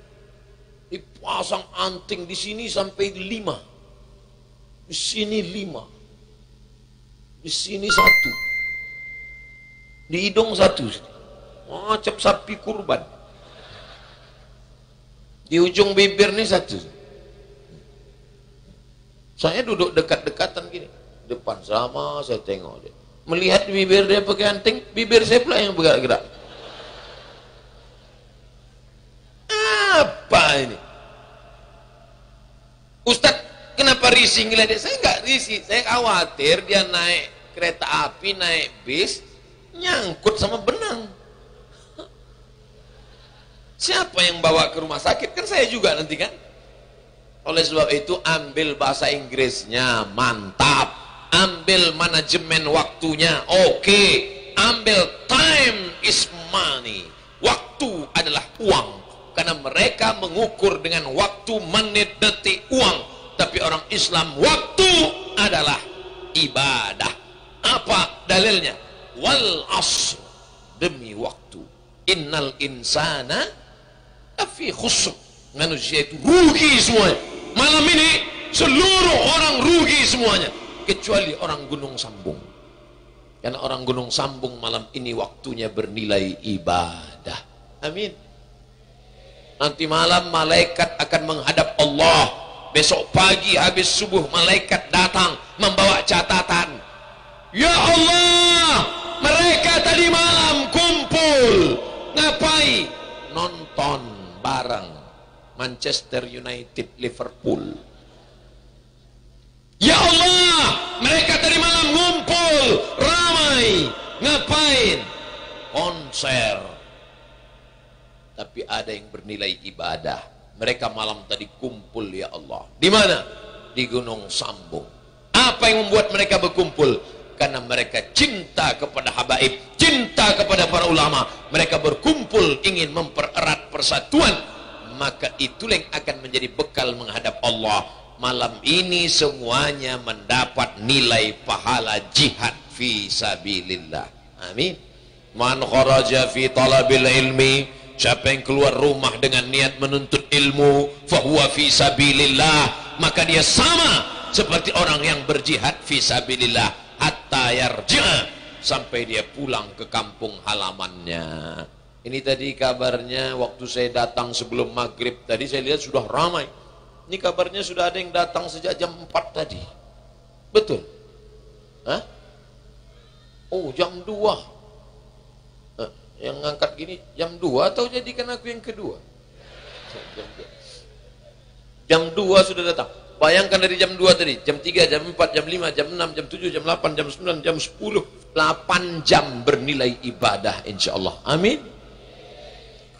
Dipasang anting di sini sampai 5. Di sini 5. Di sini 1. Di hidung 1. Macam sapi kurban. Di ujung bibir nih 1. Saya duduk dekat-dekatan gini. Depan sama saya tengok dia. Melihat bibir dia pakai anting, bibir saya pula yang bergerak-gerak. Apa ini? Ustadz, kenapa risih ngeliat dia? Saya nggak risih, saya khawatir dia naik kereta api, naik bis, nyangkut sama benang. Siapa yang bawa ke rumah sakit? Kan saya juga nanti kan. Oleh sebab itu ambil bahasa Inggrisnya, mantap. Ambil manajemen waktunya, oke. Ambil time is money. Waktu adalah uang. Karena mereka mengukur dengan waktu, menit, detik, uang. Tapi orang Islam, waktu adalah ibadah. Apa dalilnya? Wal asr, demi waktu. Innal insana lafi khusr. Manusia itu rugi semuanya. Malam ini seluruh orang rugi semuanya, kecuali orang Gunung Sambung. Karena orang Gunung Sambung malam ini waktunya bernilai ibadah. Amin. Nanti malam malaikat akan menghadap Allah. Besok pagi habis subuh malaikat datang membawa catatan. Ya Allah, mereka tadi malam kumpul. Ngapain? Nonton bareng Manchester United Liverpool. Ya Allah, mereka tadi malam ngumpul ramai. Ngapain? Konser. Tapi ada yang bernilai ibadah. Mereka malam tadi kumpul, ya Allah. Di mana? Di Gunung Sambung. Apa yang membuat mereka berkumpul? Karena mereka cinta kepada habaib, cinta kepada para ulama. Mereka berkumpul ingin mempererat persatuan. Maka itulah yang akan menjadi bekal menghadap Allah. Malam ini semuanya mendapat nilai pahala jihad fi sabilillah. Amin. Man kharaja fi talabil ilmi, siapa yang keluar rumah dengan niat menuntut ilmu fahuwa fi sabilillah, maka dia sama seperti orang yang berjihad fi sabilillah hatta yarji'a, sampai dia pulang ke kampung halamannya. Ini tadi kabarnya waktu saya datang sebelum maghrib tadi, saya lihat sudah ramai. Ini kabarnya sudah ada yang datang sejak jam 4 tadi. Betul? Hah? Oh, jam 2. Yang ngangkat gini jam 2 atau jadikan aku yang kedua? Jam 2 sudah datang. Bayangkan dari jam 2 tadi, jam 3, jam 4, jam 5, jam 6, jam 7, jam 8, jam 9, jam 10. 8 jam bernilai ibadah insyaallah. Amin.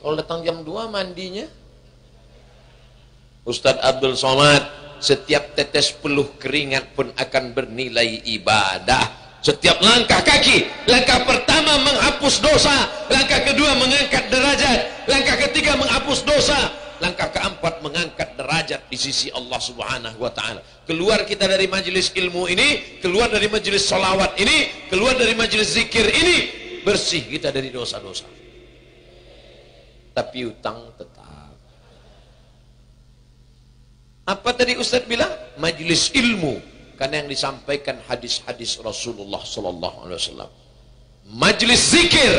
Kalau datang jam 2 mandinya? Ustadz Abdul Somad, setiap tetes peluh keringat pun akan bernilai ibadah. Setiap langkah kaki, langkah pertama menghapus dosa, langkah kedua mengangkat derajat, langkah ketiga menghapus dosa, langkah keempat mengangkat derajat di sisi Allah Subhanahu wa ta'ala. Keluar kita dari majelis ilmu ini, keluar dari majelis salawat ini, keluar dari majelis zikir ini, bersih kita dari dosa-dosa. Tapi utang tetap. Apa tadi Ustaz bilang? Majelis ilmu. Karena yang disampaikan hadis-hadis Rasulullah sallallahu alaihi wasallam. Majelis zikir,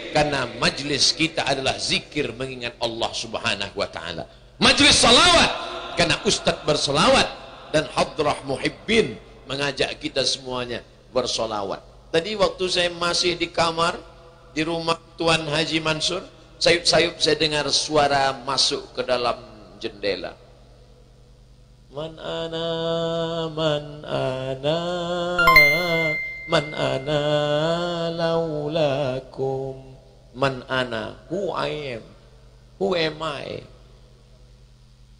karena majelis kita adalah zikir mengingat Allah Subhanahu wa taala. Majelis salawat, karena ustaz bersalawat dan hadrah muhibbin mengajak kita semuanya bersalawat. Tadi waktu saya masih di kamar di rumah Tuan Haji Mansur, sayup-sayup saya dengar suara masuk ke dalam jendela. Man ana, man ana, man ana laulakum. Man ana, who I am, who am I?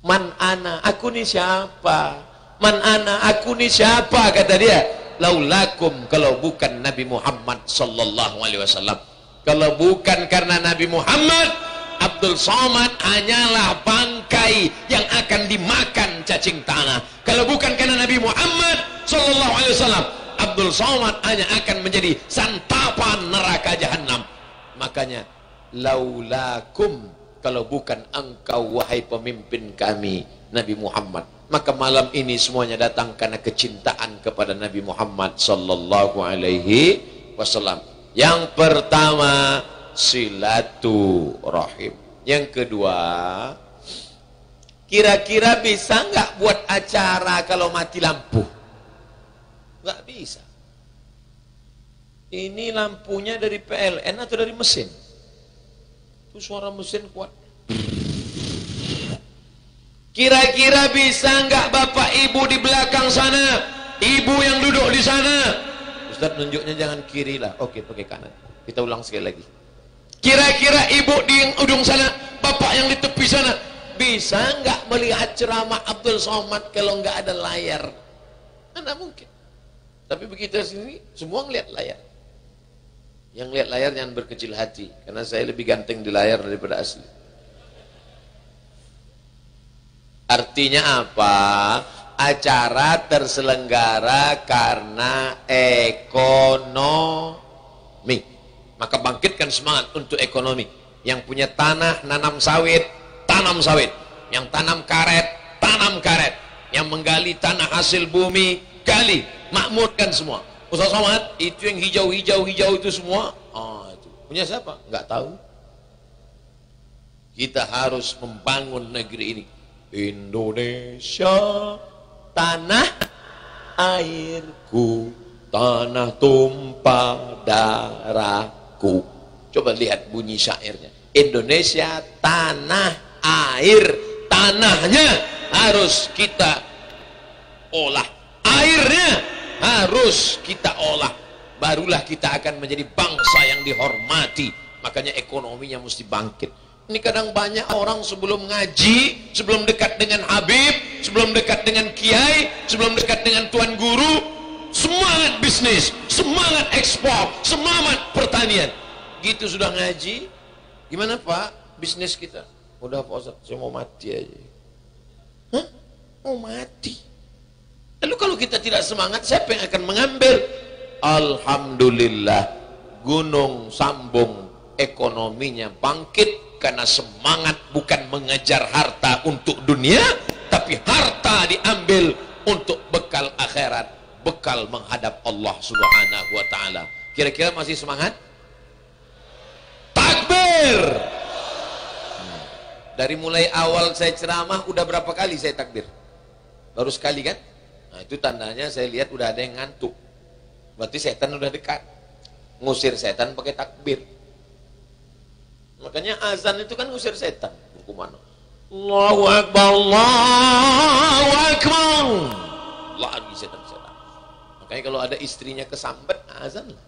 Man ana, aku ni siapa? Man ana, aku ni siapa? Kata dia. Laulakum, kalau bukan Nabi Muhammad sallallahu alaihi wasallam. Kalau bukan karena Nabi Muhammad, Abdul Somad hanyalah bangkai yang akan dimakan cacing tanah. Kalau bukan karena Nabi Muhammad sallallahu alaihi wasallam, Abdul Somad hanya akan menjadi santapan neraka jahanam. Makanya laulakum, kalau bukan engkau wahai pemimpin kami Nabi Muhammad. Maka malam ini semuanya datang karena kecintaan kepada Nabi Muhammad sallallahu alaihi wasallam. Yang pertama silaturahim. Yang kedua, kira-kira bisa nggak buat acara kalau mati lampu? Nggak bisa. Ini lampunya dari PLN atau dari mesin? Itu suara mesin kuat. Kira-kira bisa nggak bapak ibu di belakang sana, ibu yang duduk di sana? Ustaz nunjuknya jangan kiri lah. Oke, pakai kanan. Kita ulang sekali lagi. Kira-kira ibu di ujung sana, bapak yang di tepi sana, bisa nggak melihat ceramah Abdul Somad kalau nggak ada layar? Tidak mungkin. Tapi begitu sini, semua ngelihat layar. Yang lihat layar jangan berkecil hati, karena saya lebih ganteng di layar daripada asli. Artinya apa? Acara terselenggara karena ekonomi. Maka bangkitkan semangat untuk ekonomi. Yang punya tanah, nanam sawit, tanam sawit. Yang tanam karet, tanam karet. Yang menggali tanah hasil bumi, gali. Makmurkan semua. Ustaz Somad, itu yang hijau-hijau itu semua, itu punya siapa? Nggak tahu. Kita harus membangun negeri ini. Indonesia, tanah airku, tanah tumpah darahku. Coba lihat bunyi syairnya. Indonesia, tanah air, tanahnya harus kita olah, airnya harus kita olah, barulah kita akan menjadi bangsa yang dihormati. Makanya ekonominya mesti bangkit. Ini kadang banyak orang sebelum ngaji, sebelum dekat dengan Habib, sebelum dekat dengan Kiai, sebelum dekat dengan Tuan Guru, semangat bisnis, semangat ekspor, semangat pertanian. Gitu sudah ngaji, gimana Pak bisnis kita? Udah Pak Ustaz, saya mau mati aja. Hah? Mau mati? Lalu kalau kita tidak semangat, siapa yang akan mengambil? Alhamdulillah, Gunung Sambung ekonominya bangkit karena semangat bukan mengejar harta untuk dunia, tapi harta diambil untuk bekal akhirat, bekal menghadap Allah Subhanahu wa taala. Kira-kira masih semangat? Takbir. Dari mulai awal saya ceramah udah berapa kali saya takbir? Baru sekali kan? Nah, itu tandanya saya lihat udah ada yang ngantuk. Berarti setan udah dekat. Ngusir setan pakai takbir. Makanya azan itu kan ngusir setan. Kemana? Allahu Akbar, Allahu Akbar. Lagi setan-setan. Makanya kalau ada istrinya kesambet, azan lah.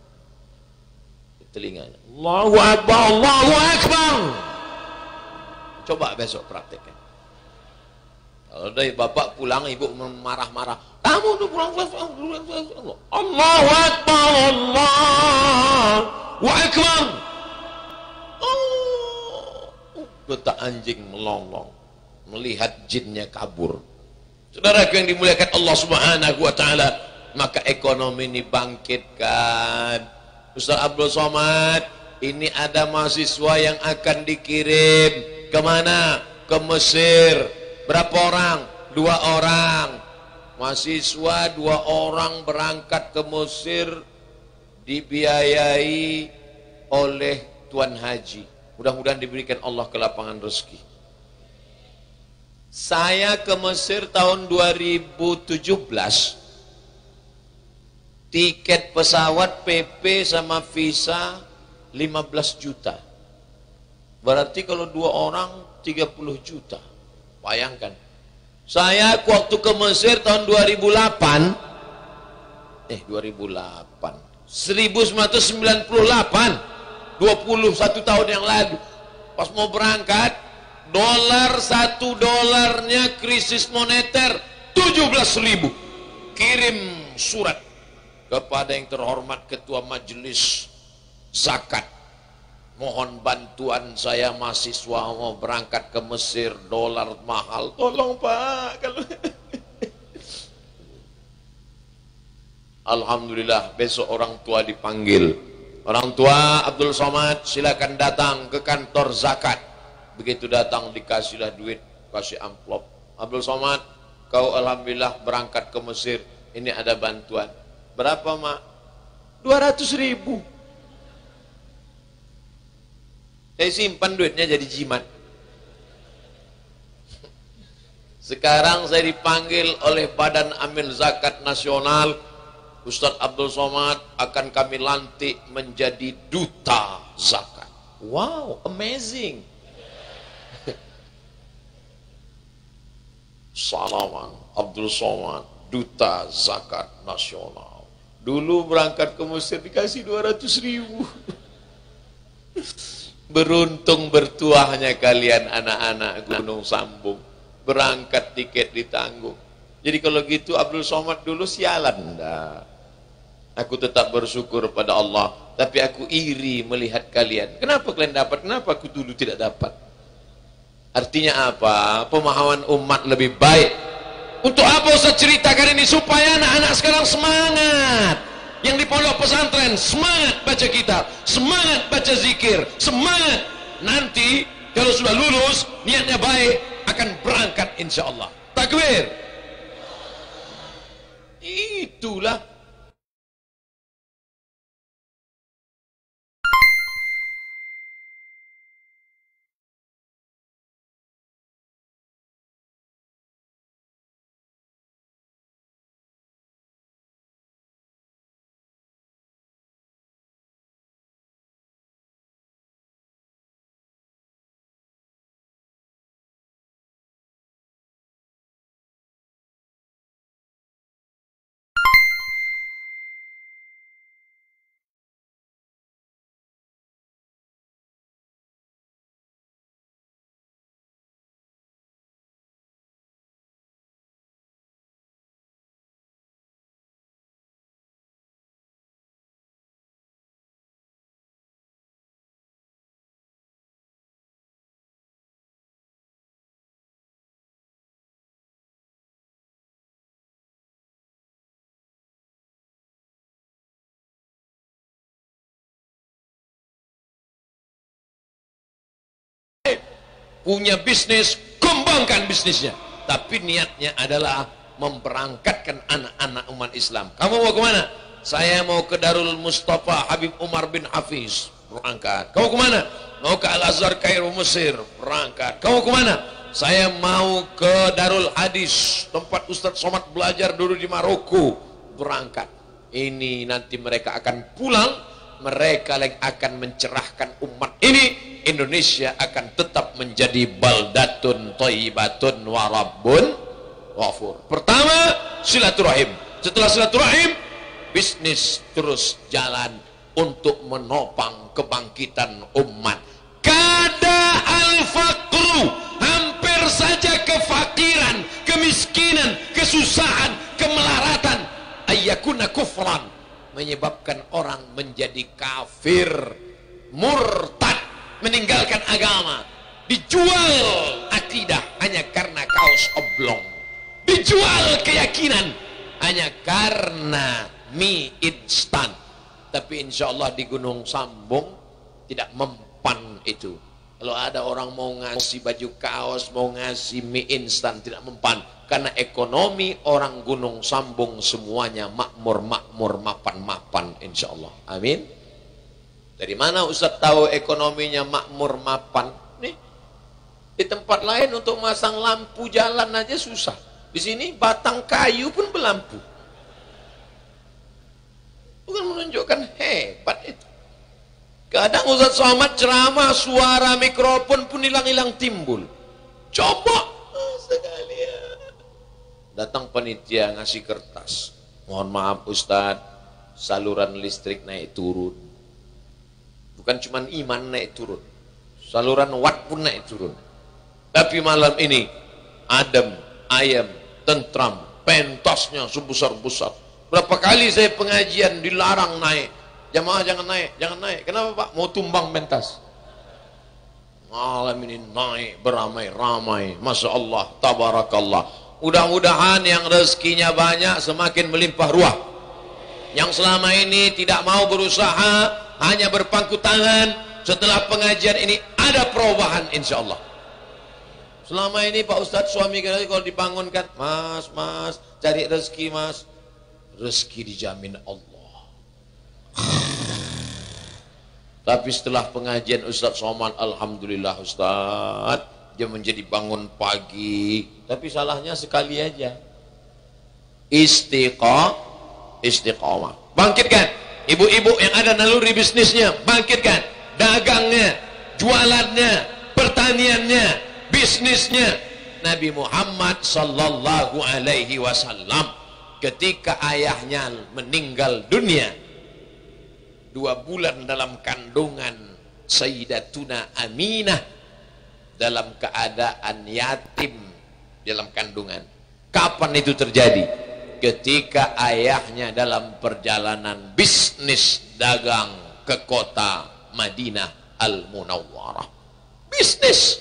Telinganya. Allahu Akbar, Allahu Akbar. Coba besok praktekkan. Kalau dari bapak pulang, ibu marah-marah. Kamu udah pulang, Allahu Akbar, Allahu Akbar. Oh, letak anjing melolong, melihat jinnya kabur. Saudaraku yang dimuliakan Allah Subhanahu wa taala, maka ekonomi ini bangkitkan. Ustaz Abdul Somad, ini ada mahasiswa yang akan dikirim kemana? Ke Mesir. Berapa orang? 2 orang. Mahasiswa 2 orang berangkat ke Mesir, dibiayai oleh Tuan Haji. Mudah-mudahan diberikan Allah kelapangan rezeki. Saya ke Mesir tahun 2017. Tiket pesawat, PP sama visa 15 juta. Berarti kalau 2 orang 30 juta. Bayangkan. Saya waktu ke Mesir tahun 2008. 1998. 21 tahun yang lalu. Pas mau berangkat, $1 krisis moneter 17.000. Kirim surat kepada yang terhormat Ketua Majelis Zakat, mohon bantuan saya mahasiswa mau berangkat ke Mesir, dolar mahal, tolong Pak. Kalau Alhamdulillah besok orang tua dipanggil. Orang tua Abdul Somad silakan datang ke kantor zakat. Begitu datang dikasihlah duit, kasih amplop. Abdul Somad, kau alhamdulillah berangkat ke Mesir, ini ada bantuan. Berapa mak? 200.000. Saya simpan duitnya jadi jimat. Sekarang saya dipanggil oleh Badan Amil Zakat Nasional. Ustadz Abdul Somad akan kami lantik menjadi duta zakat. Wow, amazing. Salaman Abdul Somad, duta zakat nasional. Dulu berangkat ke Mesir dikasih 200.000. Beruntung bertuahnya kalian anak-anak Gunung Sambung. Berangkat tiket ditanggung. Jadi kalau gitu Abdul Somad dulu sialan. Enggak. Aku tetap bersyukur pada Allah. Tapi aku iri melihat kalian. Kenapa kalian dapat? Kenapa aku dulu tidak dapat? Artinya apa? Pemahaman umat lebih baik. Untuk apa saya ceritakan ini? Supaya anak-anak sekarang semangat. Yang di pondok pesantren semangat baca kitab, semangat baca zikir, semangat. Nanti kalau sudah lulus niatnya baik akan berangkat insya Allah. Takbir. Itulah punya bisnis, kembangkan bisnisnya. Tapi niatnya adalah memberangkatkan anak-anak umat Islam. Kamu mau kemana? Saya mau ke Darul Mustafa Habib Umar bin Hafiz, berangkat. Kamu kemana? Mau ke Al-Azhar Kairo Mesir, berangkat. Kamu kemana? Saya mau ke Darul Hadis, tempat Ustadz Somad belajar dulu di Maroko, berangkat. Ini nanti mereka akan pulang, mereka yang akan mencerahkan umat ini. Indonesia akan tetap menjadi baldatun thayyibatun wa rabbun ghafur. Pertama, silaturahim. Setelah silaturahim, bisnis terus jalan untuk menopang kebangkitan umat. Kada al-faqru, hampir saja kefakiran, kemiskinan, kesusahan, kemelaratan, ayyakuna kufran, menyebabkan orang menjadi kafir, murtad, meninggalkan agama, dijual akidah hanya karena kaos oblong, dijual keyakinan hanya karena mie instan. Tapi insya Allah di Gunung Sambung tidak mempan itu. Kalau ada orang mau ngasih baju kaos, mau ngasih mie instan, tidak mempan. Karena ekonomi orang Gunung Sambung semuanya makmur, mapan insya Allah. Amin. Dari mana Ustaz tahu ekonominya makmur, mapan? Nih, di tempat lain untuk masang lampu jalan aja susah. Di sini batang kayu pun berlampu. Bukan menunjukkan hebat itu. Kadang Ustaz Somad ceramah, suara mikrofon pun hilang-hilang timbul. Coba sekalian. Datang panitia ngasih kertas. Mohon maaf Ustaz, saluran listrik naik turun. Bukan cuma iman naik turun, saluran watt pun naik turun. Tapi malam ini adem, ayam, tentram, pentasnya sebesar-besar. Berapa kali saya pengajian dilarang naik, jamaah jangan naik, jangan naik. Kenapa Pak? Mau tumbang pentas. Malam ini naik beramai-ramai, masya Allah, tabarakallah. Mudah-mudahan yang rezekinya banyak semakin melimpah ruah. Yang selama ini tidak mau berusaha, hanya berpangku tangan, setelah pengajian ini ada perubahan insya Allah. Selama ini Pak Ustadz suami kalau dibangunkan, mas cari rezeki mas, rezeki dijamin Allah. Tapi setelah pengajian Ustadz Somad, alhamdulillah Ustadz, dia menjadi bangun pagi. Tapi salahnya sekali aja, istiqamah. Bangkitkan ibu-ibu yang ada naluri bisnisnya, bangkitkan dagangnya, jualannya, pertaniannya, bisnisnya. Nabi Muhammad sallallahu alaihi wasallam ketika ayahnya meninggal dunia, 2 bulan dalam kandungan Sayyidatuna Aminah, dalam keadaan yatim dalam kandungan. Kapan itu terjadi? Ketika ayahnya dalam perjalanan bisnis dagang ke kota Madinah Al-Munawwarah. Bisnis.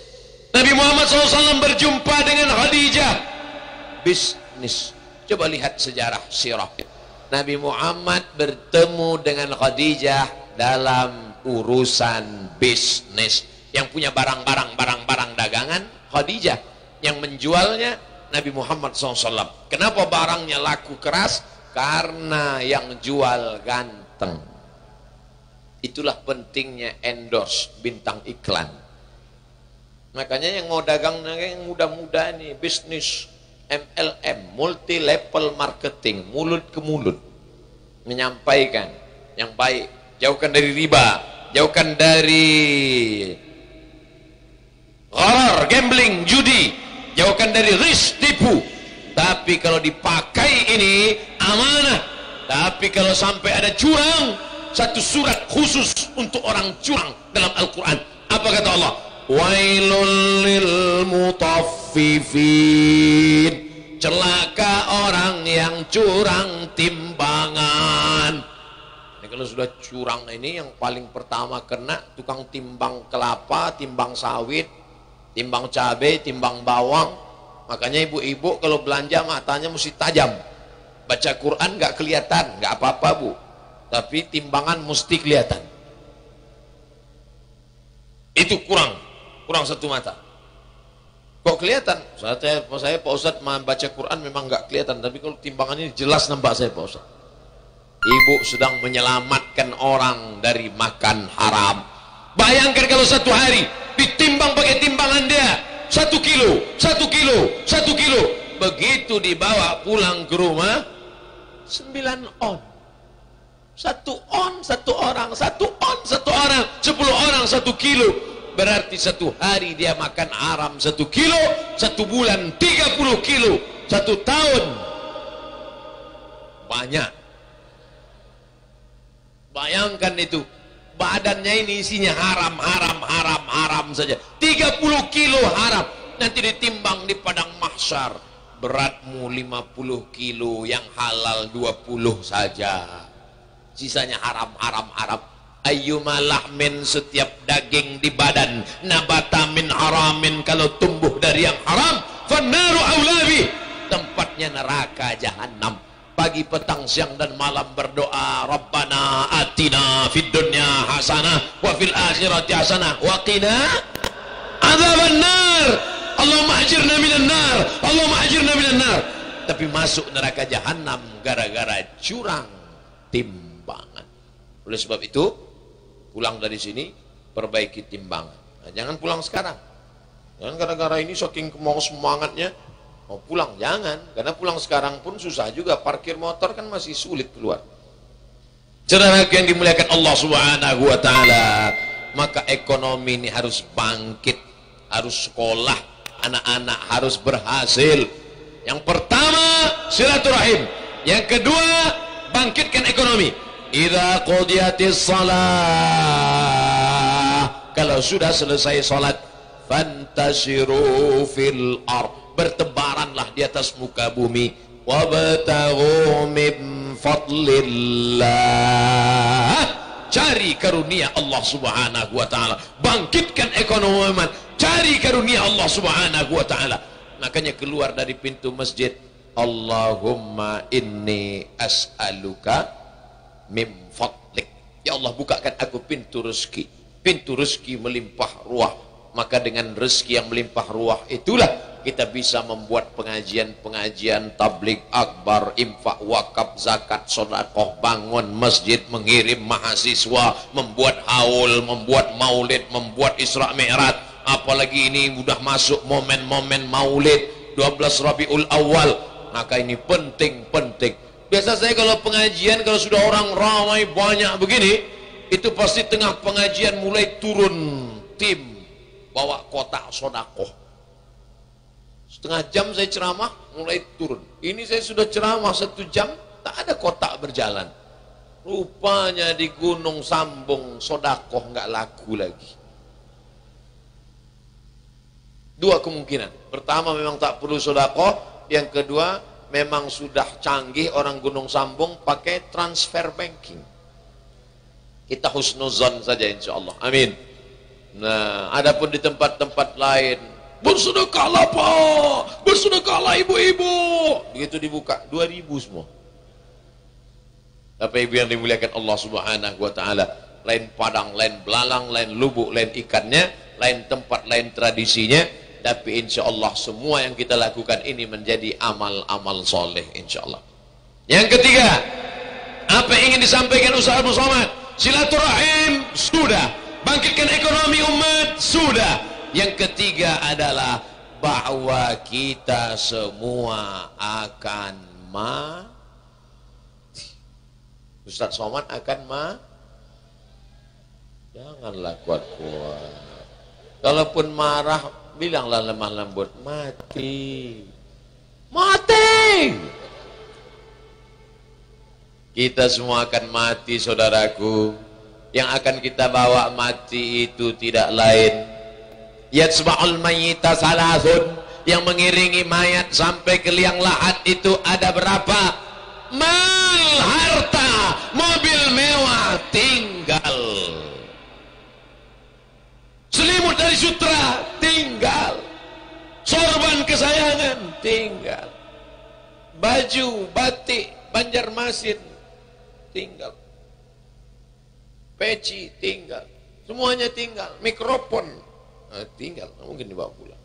Nabi Muhammad SAW berjumpa dengan Khadijah. Bisnis. Coba lihat sejarah sirah. Nabi Muhammad bertemu dengan Khadijah dalam urusan bisnis. Yang punya barang dagangan Khadijah. Yang menjualnya Nabi Muhammad SAW. Kenapa barangnya laku keras? Karena yang jual ganteng. Itulah pentingnya endorse, bintang iklan. Makanya yang mau dagang yang muda-muda nih, bisnis MLM, multi level marketing, mulut ke mulut, menyampaikan yang baik. Jauhkan dari riba, jauhkan dari gharar, gambling, judi, jauhkan dari risk, tipu. Tapi kalau dipakai ini amanah. Tapi kalau sampai ada curang, satu surat khusus untuk orang curang dalam Al-Quran. Apa kata Allah? Wailul lil mutaffifin, celaka orang yang curang timbangan. Ini kalau sudah curang ini yang paling pertama kena tukang timbang kelapa, timbang sawit, timbang cabai, timbang bawang. Makanya ibu-ibu kalau belanja matanya mesti tajam. Baca Quran nggak kelihatan, nggak apa-apa bu, tapi timbangan mesti kelihatan. Itu kurang satu mata. Kok kelihatan? Saya Pak Ustadz membaca Quran memang nggak kelihatan, tapi kalau timbangannya jelas nampak saya Pak Ustadz. Ibu sedang menyelamatkan orang dari makan haram. Bayangkan kalau satu hari ditimbang pakai timbangan dia 1 kilo, 1 kilo, 1 kilo. Begitu dibawa pulang ke rumah 9 on. 1 on 1 orang, 1 on 1 orang, 10 orang 1 kilo. Berarti satu hari dia makan haram 1 kilo, 1 bulan 30 kilo, 1 tahun. Banyak. Bayangkan itu. Badannya ini isinya haram saja. 30 kilo haram. Nanti ditimbang di padang mahsyar. Beratmu 50 kilo, yang halal 20 saja. Sisanya haram. Ayyuma lahmin, setiap daging di badan, nabata min haramin, kalau tumbuh dari yang haram, fannaru aulabi, tempatnya neraka jahanam. Pagi, petang, siang dan malam berdoa, Rabbana atina fid dunya hasanah wa fil akhirati hasanah wa qina adzaban nar. Allahumma ajirna minan nar, Allahumma ajirna minan nar. Tapi masuk neraka jahanam gara-gara curang timbangan. Oleh sebab itu, pulang dari sini perbaiki timbangan. Nah, jangan pulang sekarang. Jangan gara-gara ini saking mau semangatnya mau pulang, jangan. Karena pulang sekarang pun susah juga, parkir motor kan masih sulit keluar. Saudara yang dimuliakan Allah Subhanahu wa taala, maka ekonomi ini harus bangkit, harus sekolah, anak-anak harus berhasil. Yang pertama silaturahim, yang kedua bangkitkan ekonomi. Idza qudiyatis shalah, kalau sudah selesai salat, fantashiru fil ard, bertebaranlah di atas muka bumi, wabtaghu min fadlillah, cari karunia Allah Subhanahu wa taala, bangkitkan ekonomi, cari karunia Allah Subhanahu wa taala. Makanya keluar dari pintu masjid, Allahumma inni as'aluka min fadlik, ya Allah bukakan aku pintu rezeki melimpah ruah. Maka dengan rezeki yang melimpah ruah itulah kita bisa membuat pengajian tabligh akbar, infak, wakaf, zakat, sedekah, bangun masjid, mengirim mahasiswa, membuat haul, membuat maulid, membuat Isra Mi'raj. Apalagi ini sudah masuk momen-momen maulid 12 Rabiul Awal, maka ini penting. Biasa saya kalau pengajian, kalau sudah orang ramai banyak begini, itu pasti tengah pengajian mulai turun tim bawa kotak sodakoh. Setengah jam saya ceramah, mulai turun. Ini saya sudah ceramah 1 jam, tak ada kotak berjalan. Rupanya di Gunung Sambung sodakoh nggak laku lagi. 2 kemungkinan. Pertama, memang tak perlu sodakoh. Yang kedua, memang sudah canggih orang Gunung Sambung pakai transfer banking. Kita husnuzon saja insya Allah. Amin. Nah, adapun di tempat-tempat lain, bersedekahlah Pak, bersedekahlah ibu-ibu, begitu dibuka 2.000 semua. Tapi ibu yang dimuliakan Allah Subhanahu wa taala, lain padang, lain belalang, lain lubuk, lain ikannya, lain tempat, lain tradisinya, tapi insya Allah semua yang kita lakukan ini menjadi amal-amal soleh insya Allah. Yang ketiga, apa yang ingin disampaikan Ustaz Abdul Somad? Silaturahim sudah, bangkitkan ekonomi umat sudah. Yang ketiga adalah bahwa kita semua akan mati. Ustaz Somad akan janganlah kuat-kuat. Kalaupun marah, bilanglah lemah lembut, mati. Kita semua akan mati, saudaraku. Yang akan kita bawa mati itu tidak lain, yatsba'ul mayyita salasun, yang mengiringi mayat sampai ke liang lahat itu ada berapa? Mal, harta, mobil mewah tinggal, selimut dari sutra tinggal, sorban kesayangan tinggal, baju batik Banjarmasin tinggal, peci tinggal, semuanya tinggal, mikrofon tinggal, mungkin dibawa pulang.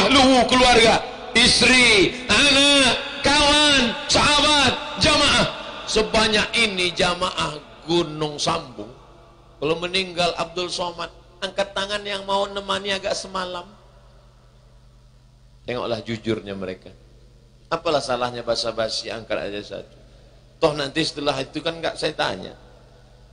ahluhu, keluarga, istri, anak, kawan, sahabat, jamaah. Sebanyak ini jamaah Gunung Sambung. Kalau meninggal Abdul Somad, angkat tangan yang mau nemani agak semalam. Tengoklah jujurnya mereka. Apalah salahnya basa-basi, angkat aja satu. Toh nanti setelah itu kan enggak saya tanya.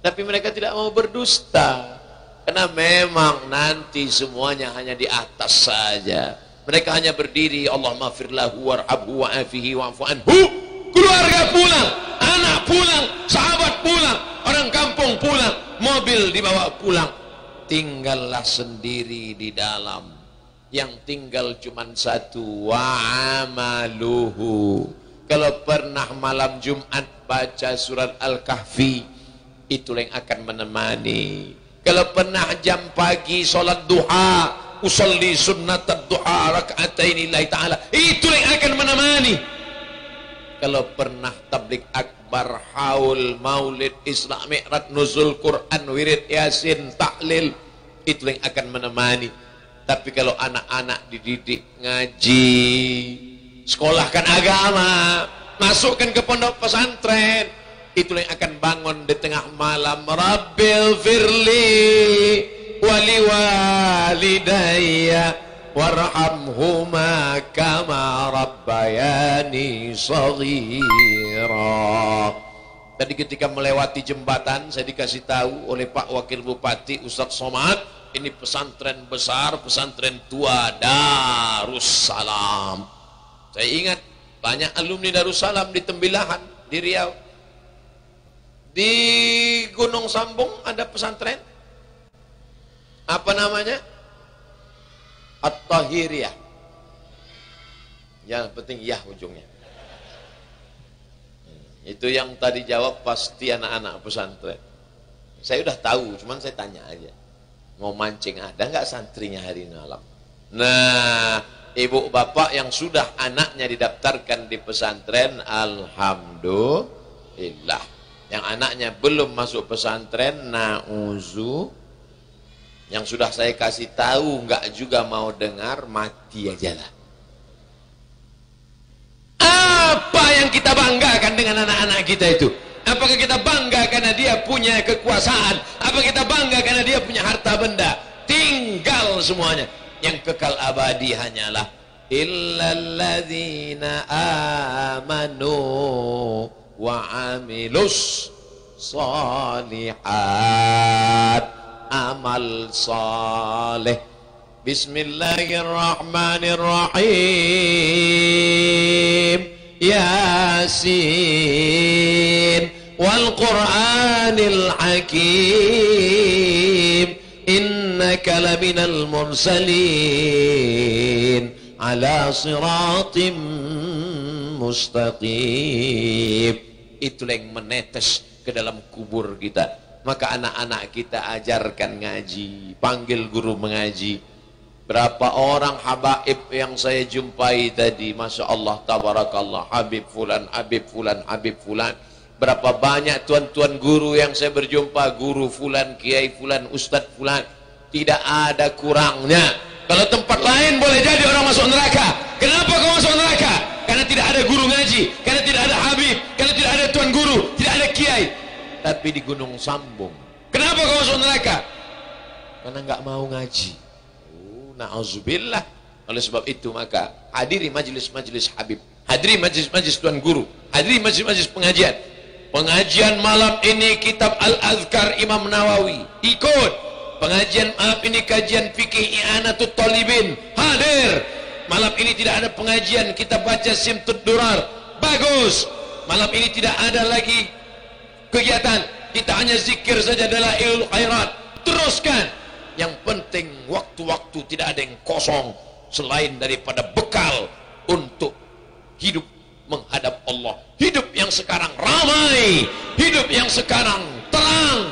Tapi mereka tidak mau berdusta. Karena memang nanti semuanya hanya di atas saja. Mereka hanya berdiri, Allahumma firlahu warhabhu wa'afihi wa'afu anhu. Keluarga pulang, anak pulang, sahabat pulang, orang kampung pulang, mobil dibawa pulang. Tinggallah sendiri di dalam. Yang tinggal cuman satu, wa'amaluhu. Kalau pernah malam Jumat baca surat Al-Kahfi, itulah yang akan menemani. Kalau pernah jam pagi solat duha, usolli sunnat duha raka'ataini lillahi ta'ala, itulah yang akan menemani. Kalau pernah tablik akbar, haul, maulid, isra, mi'raj, nuzul Quran, wirid, yasin, tahlil, itulah yang akan menemani. Tapi kalau anak-anak dididik ngaji, sekolahkan agama, masukkan ke pondok pesantren, itulah yang akan bangun di tengah malam, Rabbil firli wali walidayya warhamhuma kama rabbayani shaghira. Tadi ketika melewati jembatan, saya dikasih tahu oleh Pak Wakil Bupati Ustadz Somad, ini pesantren besar, pesantren tua Darussalam. Saya ingat banyak alumni Darussalam di Tembilahan, di Riau. Di Gunung Sambung ada pesantren. Apa namanya? At-Tahiriyah. Yang penting yah ujungnya. Itu yang tadi jawab pasti anak-anak pesantren. Saya udah tahu, cuman saya tanya aja. Mau mancing ada nggak santrinya hari malam? Nah, ibu bapak yang sudah anaknya didaftarkan di pesantren, alhamdulillah. Yang anaknya belum masuk pesantren, na'uzu, yang sudah saya kasih tahu nggak juga mau dengar, mati aja lah. Apa yang kita banggakan dengan anak-anak kita itu? Apakah kita bangga karena dia punya kekuasaan? Apa kita bangga karena dia punya harta benda? Tinggal semuanya. Yang kekal abadi hanyalah illalladzina amanu wa amilus salihat, amal saleh. Bismillahirrahmanirrahim. Yasin wal Qur'anil Hakim, innaka laminal mursalin ala siratim mustaqim. Itulah yang menetes ke dalam kubur kita. Maka anak-anak kita ajarkan ngaji, panggil guru mengaji. Berapa orang habaib yang saya jumpai tadi, Masya Allah, tabarakallah, Habib Fulan, Habib Fulan, Habib Fulan. Berapa banyak tuan-tuan guru yang saya berjumpa, guru Fulan, Kiai Fulan, Ustadz Fulan. Tidak ada kurangnya. Kalau tempat lain boleh jadi orang masuk neraka. Kenapa kau masuk neraka? Karena tidak ada guru ngaji, karena tidak ada Habib, karena tidak ada tuan guru, tidak ada Kiai. Tapi di Gunung Sambung, kenapa kau masuk neraka? Karena nggak mau ngaji. Na'udzubillah. Oleh sebab itu maka hadiri majlis-majlis Habib, hadiri majlis-majlis tuan guru, hadiri majlis-majlis pengajian. Pengajian malam ini kitab Al-Azkar Imam Nawawi, ikut. Pengajian malam ini kajian fikih I'anatut Talibin, hadir. Malam ini tidak ada pengajian, kita baca Simtud Durar, bagus. Malam ini tidak ada lagi kegiatan, kita hanya zikir saja, Dalailul Khairat, teruskan. Yang penting waktu-waktu tidak ada yang kosong selain daripada bekal untuk hidup menghadap Allah. Hidup yang sekarang ramai, hidup yang sekarang terang.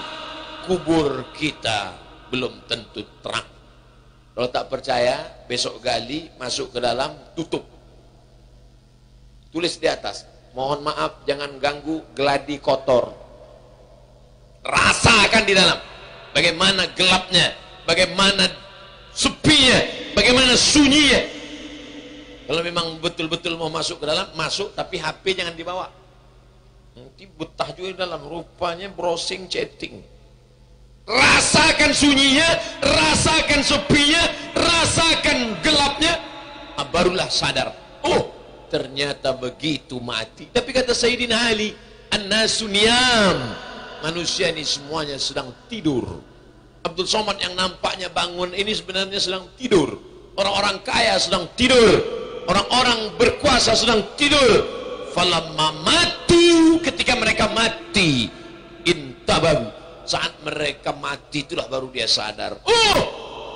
Kubur kita belum tentu terang. Kalau tak percaya, besok gali, masuk ke dalam, tutup. Tulis di atas, mohon maaf jangan ganggu geladi kotor. Rasakan di dalam bagaimana gelapnya, bagaimana sepinya, bagaimana sunyinya. Kalau memang betul-betul mau masuk ke dalam, masuk, tapi HP jangan dibawa. Nanti betah juga di dalam, rupanya browsing chatting. Rasakan sunyinya, rasakan sepinya, rasakan gelapnya, barulah sadar, oh ternyata begitu mati. Tapi kata Sayyidina Ali, an-nasu niyam, manusia ini semuanya sedang tidur. Abdul Somad yang nampaknya bangun ini sebenarnya sedang tidur. Orang-orang kaya sedang tidur, orang-orang berkuasa sedang tidur. Falamma matu, ketika mereka mati, intabam, saat mereka mati itulah baru dia sadar, oh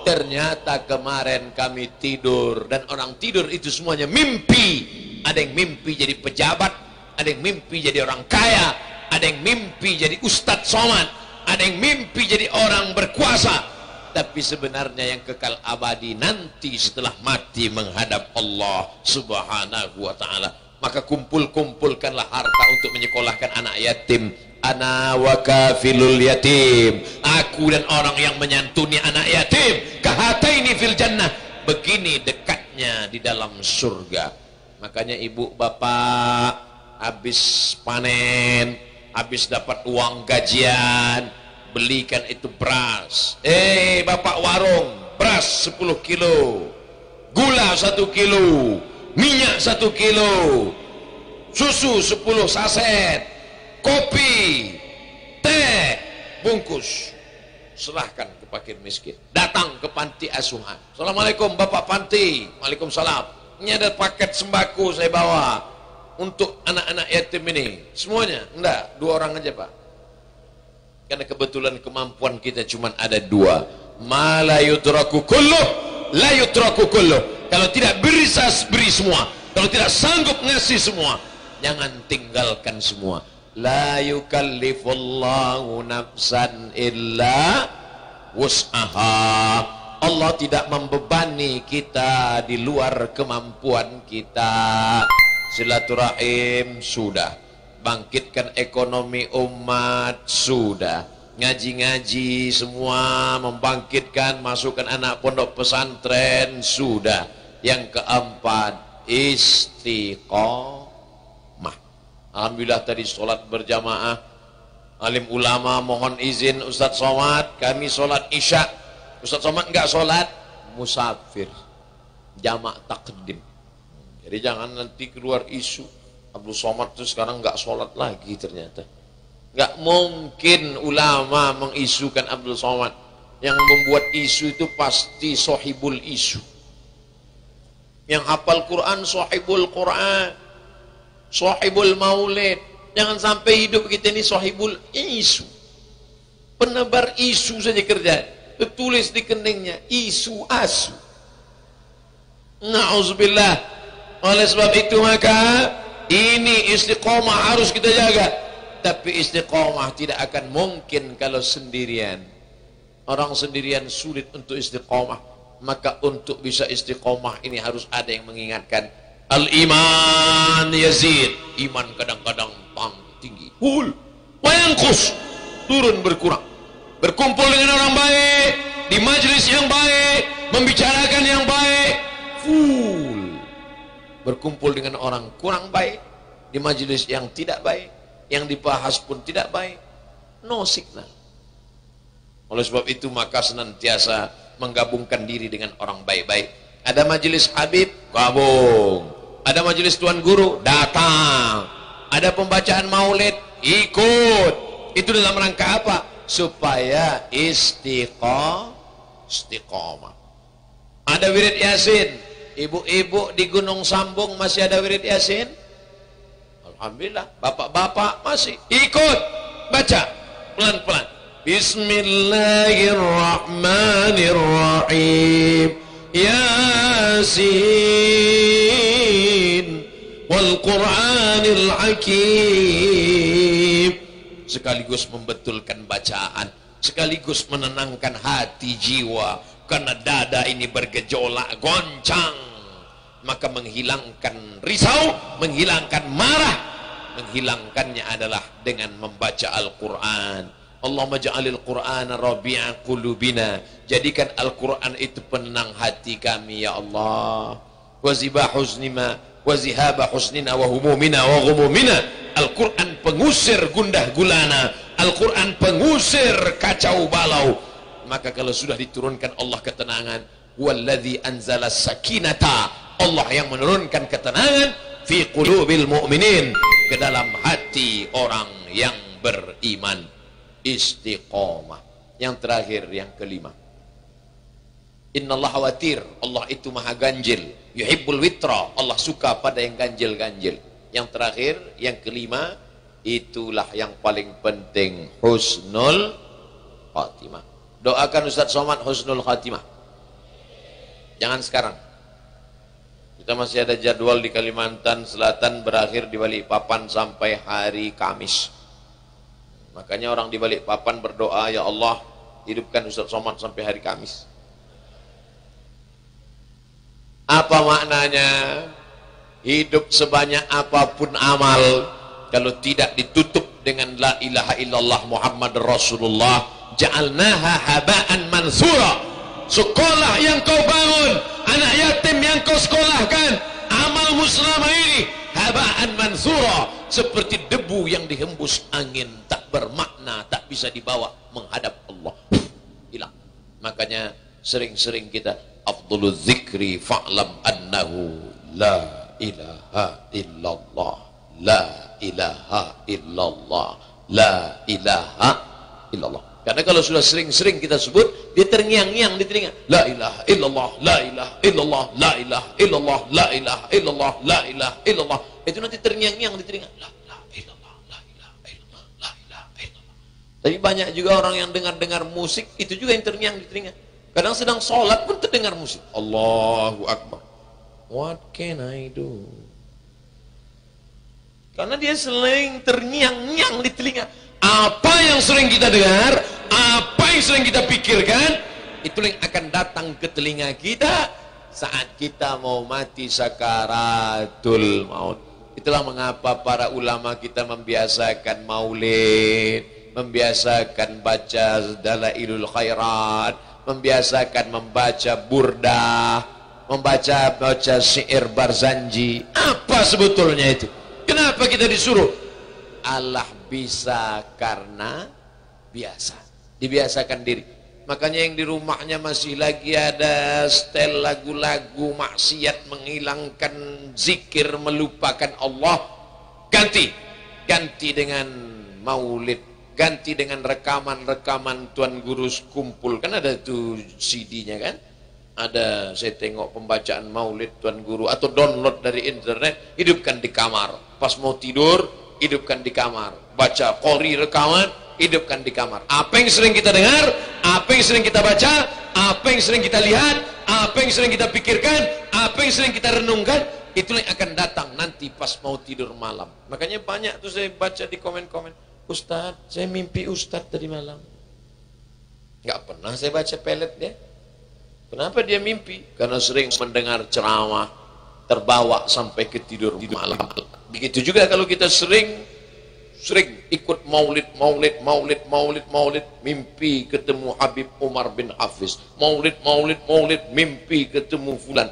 ternyata kemarin kami tidur. Dan orang tidur itu semuanya mimpi. Ada yang mimpi jadi pejabat, ada yang mimpi jadi orang kaya, ada yang mimpi jadi Ustadz Somad, ada yang mimpi jadi orang berkuasa. Tapi sebenarnya yang kekal abadi nanti setelah mati menghadap Allah subhanahu wa ta'ala. Maka kumpulkanlah harta untuk menyekolahkan anak yatim. Ana wa kafilul yatim, aku dan orang yang menyantuni anak yatim, kahataini fil jannah, begini dekatnya di dalam surga. Makanya ibu bapak habis panen, habis dapat uang gajian, belikan itu beras. Bapak warung, beras 10 kilo, gula 1 kilo, minyak 1 kilo, susu 10 saset, kopi, teh, bungkus, serahkan ke fakir miskin. Datang ke panti asuhan. Assalamualaikum Bapak Panti. Waalaikumsalam. Ini ada paket sembako saya bawa untuk anak-anak yatim ini. Semuanya? Enggak, 2 orang aja Pak. Karena kebetulan kemampuan kita cuma ada 2. Ma la yutraku kulluh, la yutraku kulluh. Kalau tidak bisa beri semua, kalau tidak sanggup ngasih semua, jangan tinggalkan semua. La yukallifullahu nafsan illa wus'aha. Allah tidak membebani kita di luar kemampuan kita. Silaturahim sudah, bangkitkan ekonomi umat sudah, ngaji-ngaji semua, membangkitkan, masukkan anak pondok pesantren sudah. Yang keempat, istiqomah. Alhamdulillah tadi sholat berjamaah, alim ulama mohon izin Ustadz Somad, kami sholat isya. Ustadz Somad enggak sholat, musafir, jamak takdim. Jadi jangan nanti keluar isu Abdul Somad itu sekarang enggak sholat lagi. Ternyata enggak mungkin ulama mengisukan Abdul Somad. Yang membuat isu itu pasti sohibul isu. Yang hafal Quran sohibul Quran, sohibul maulid. Jangan sampai hidup kita ini sohibul isu, penebar isu saja kerja. Tulis di keningnya isu asu. Na'udzubillah. Oleh sebab itu maka ini istiqomah harus kita jaga. Tapi istiqomah tidak akan mungkin kalau sendirian. Orang sendirian sulit untuk istiqomah. Maka untuk bisa istiqomah ini harus ada yang mengingatkan. Al-iman yazid, iman kadang-kadang tinggi, wayanqus, turun berkurang. Berkumpul dengan orang baik, di majelis yang baik, membicarakan yang baik, full. Berkumpul dengan orang kurang baik, di majelis yang tidak baik, yang dibahas pun tidak baik, no signal. Oleh sebab itu maka senantiasa menggabungkan diri dengan orang baik-baik. Ada majelis Habib, gabung. Ada majelis Tuan Guru, datang. Ada pembacaan maulid, ikut. Itu dalam rangka apa? Supaya istiqomah. Ada wirid Yasin. Ibu-ibu di Gunung Sambung masih ada wirid Yasin? Alhamdulillah. Bapak-bapak masih ikut baca pelan-pelan. Bismillahirrahmanirrahim. Yasin wal Qur'anil Hakim. Sekaligus membetulkan bacaan, sekaligus menenangkan hati jiwa, karena dada ini bergejolak, goncang. Maka menghilangkan risau, menghilangkan marah, menghilangkannya adalah dengan membaca Al-Quran. Allahumma ja'alil Qur'ana rabi'a qulubina. Jadikan Al-Quran itu penenang hati kami ya Allah. wa zibah husnina wa zihaba husnina wa humumina wa ghumumina. Al-Quran pengusir gundah gulana, Al-Quran pengusir kacau balau. Maka kalau sudah diturunkan Allah ketenangan, walladzi anzala sakinata, Allah yang menurunkan ketenangan fi qulubil mu'minin, ke dalam hati orang yang beriman. Istiqomah. Yang terakhir, yang kelima, innallaha watir, Allah itu maha ganjil. Yuhibbul witra, Allah suka pada yang ganjil-ganjil. Yang terakhir, yang kelima, itulah yang paling penting, husnul khatimah. Doakan Ustaz Somad husnul khatimah. Jangan sekarang. Kita masih ada jadwal di Kalimantan Selatan, berakhir di Balikpapan sampai hari Kamis. Makanya orang di Balikpapan berdoa, ya Allah, hidupkan Ustaz Somad sampai hari Kamis. Apa maknanya? Hidup sebanyak apapun amal, kalau tidak ditutup dengan la ilaha illallah Muhammad Rasulullah, ja'alnaha haba'an mansura. Sekolah yang kau bangun, anak yatim yang kau sekolahkan, amalmu selama ini haba'an mansura, seperti debu yang dihembus angin, tak bermakna, tak bisa dibawa menghadap Allah, hilang. Makanya sering-sering kita afdhalul zikri fa'lam annahu la ilaha illallah, la ilaha illallah, la ilaha illallah. Karena kalau sudah sering-sering kita sebut, dia terngiang-ngiang di telinga. La ilaha illallah, la ilaha illallah, la ilaha illallah, la ilaha illallah, la ilaha illallah. Itu nanti terngiang-ngiang di telinga. La ilaha illallah, la ilaha illallah, la ilaha illallah. Tapi banyak juga orang yang dengar-dengar musik, itu juga yang terngiang di telinga. Kadang sedang sholat pun terdengar musik. Allahu Akbar. What can I do? Karena dia sering terngiang-ngiang di telinga. Apa yang sering kita dengar, apa yang sering kita pikirkan, itu yang akan datang ke telinga kita saat kita mau mati sakaratul maut. Itulah mengapa para ulama kita membiasakan maulid, membiasakan baca dalailul khairat, membiasakan membaca burdah, membaca syair Barzanji. Apa sebetulnya itu? Kenapa kita disuruh? Allah bisa karena biasa, dibiasakan diri. Makanya yang di rumahnya masih lagi ada setel lagu-lagu maksiat, menghilangkan zikir, melupakan Allah, ganti dengan maulid, ganti dengan rekaman-rekaman Tuan Guru kumpul. Kan ada tuh CD-nya kan, ada, saya tengok pembacaan maulid Tuan Guru, atau download dari internet, hidupkan di kamar. Pas mau tidur, hidupkan di kamar. Baca qori rekaman, hidupkan di kamar. Apa yang sering kita dengar, apa yang sering kita baca, apa yang sering kita lihat, apa yang sering kita pikirkan, apa yang sering kita renungkan, itulah yang akan datang nanti pas mau tidur malam. Makanya banyak tuh saya baca di komen-komen, Ustaz, saya mimpi Ustaz tadi malam. Nggak pernah saya baca pelet dia. Kenapa dia mimpi? Karena sering mendengar ceramah, terbawa sampai ke tidur malam. Begitu juga kalau kita sering ikut maulid, mimpi ketemu Habib Umar bin Hafiz. Maulid, mimpi ketemu fulan.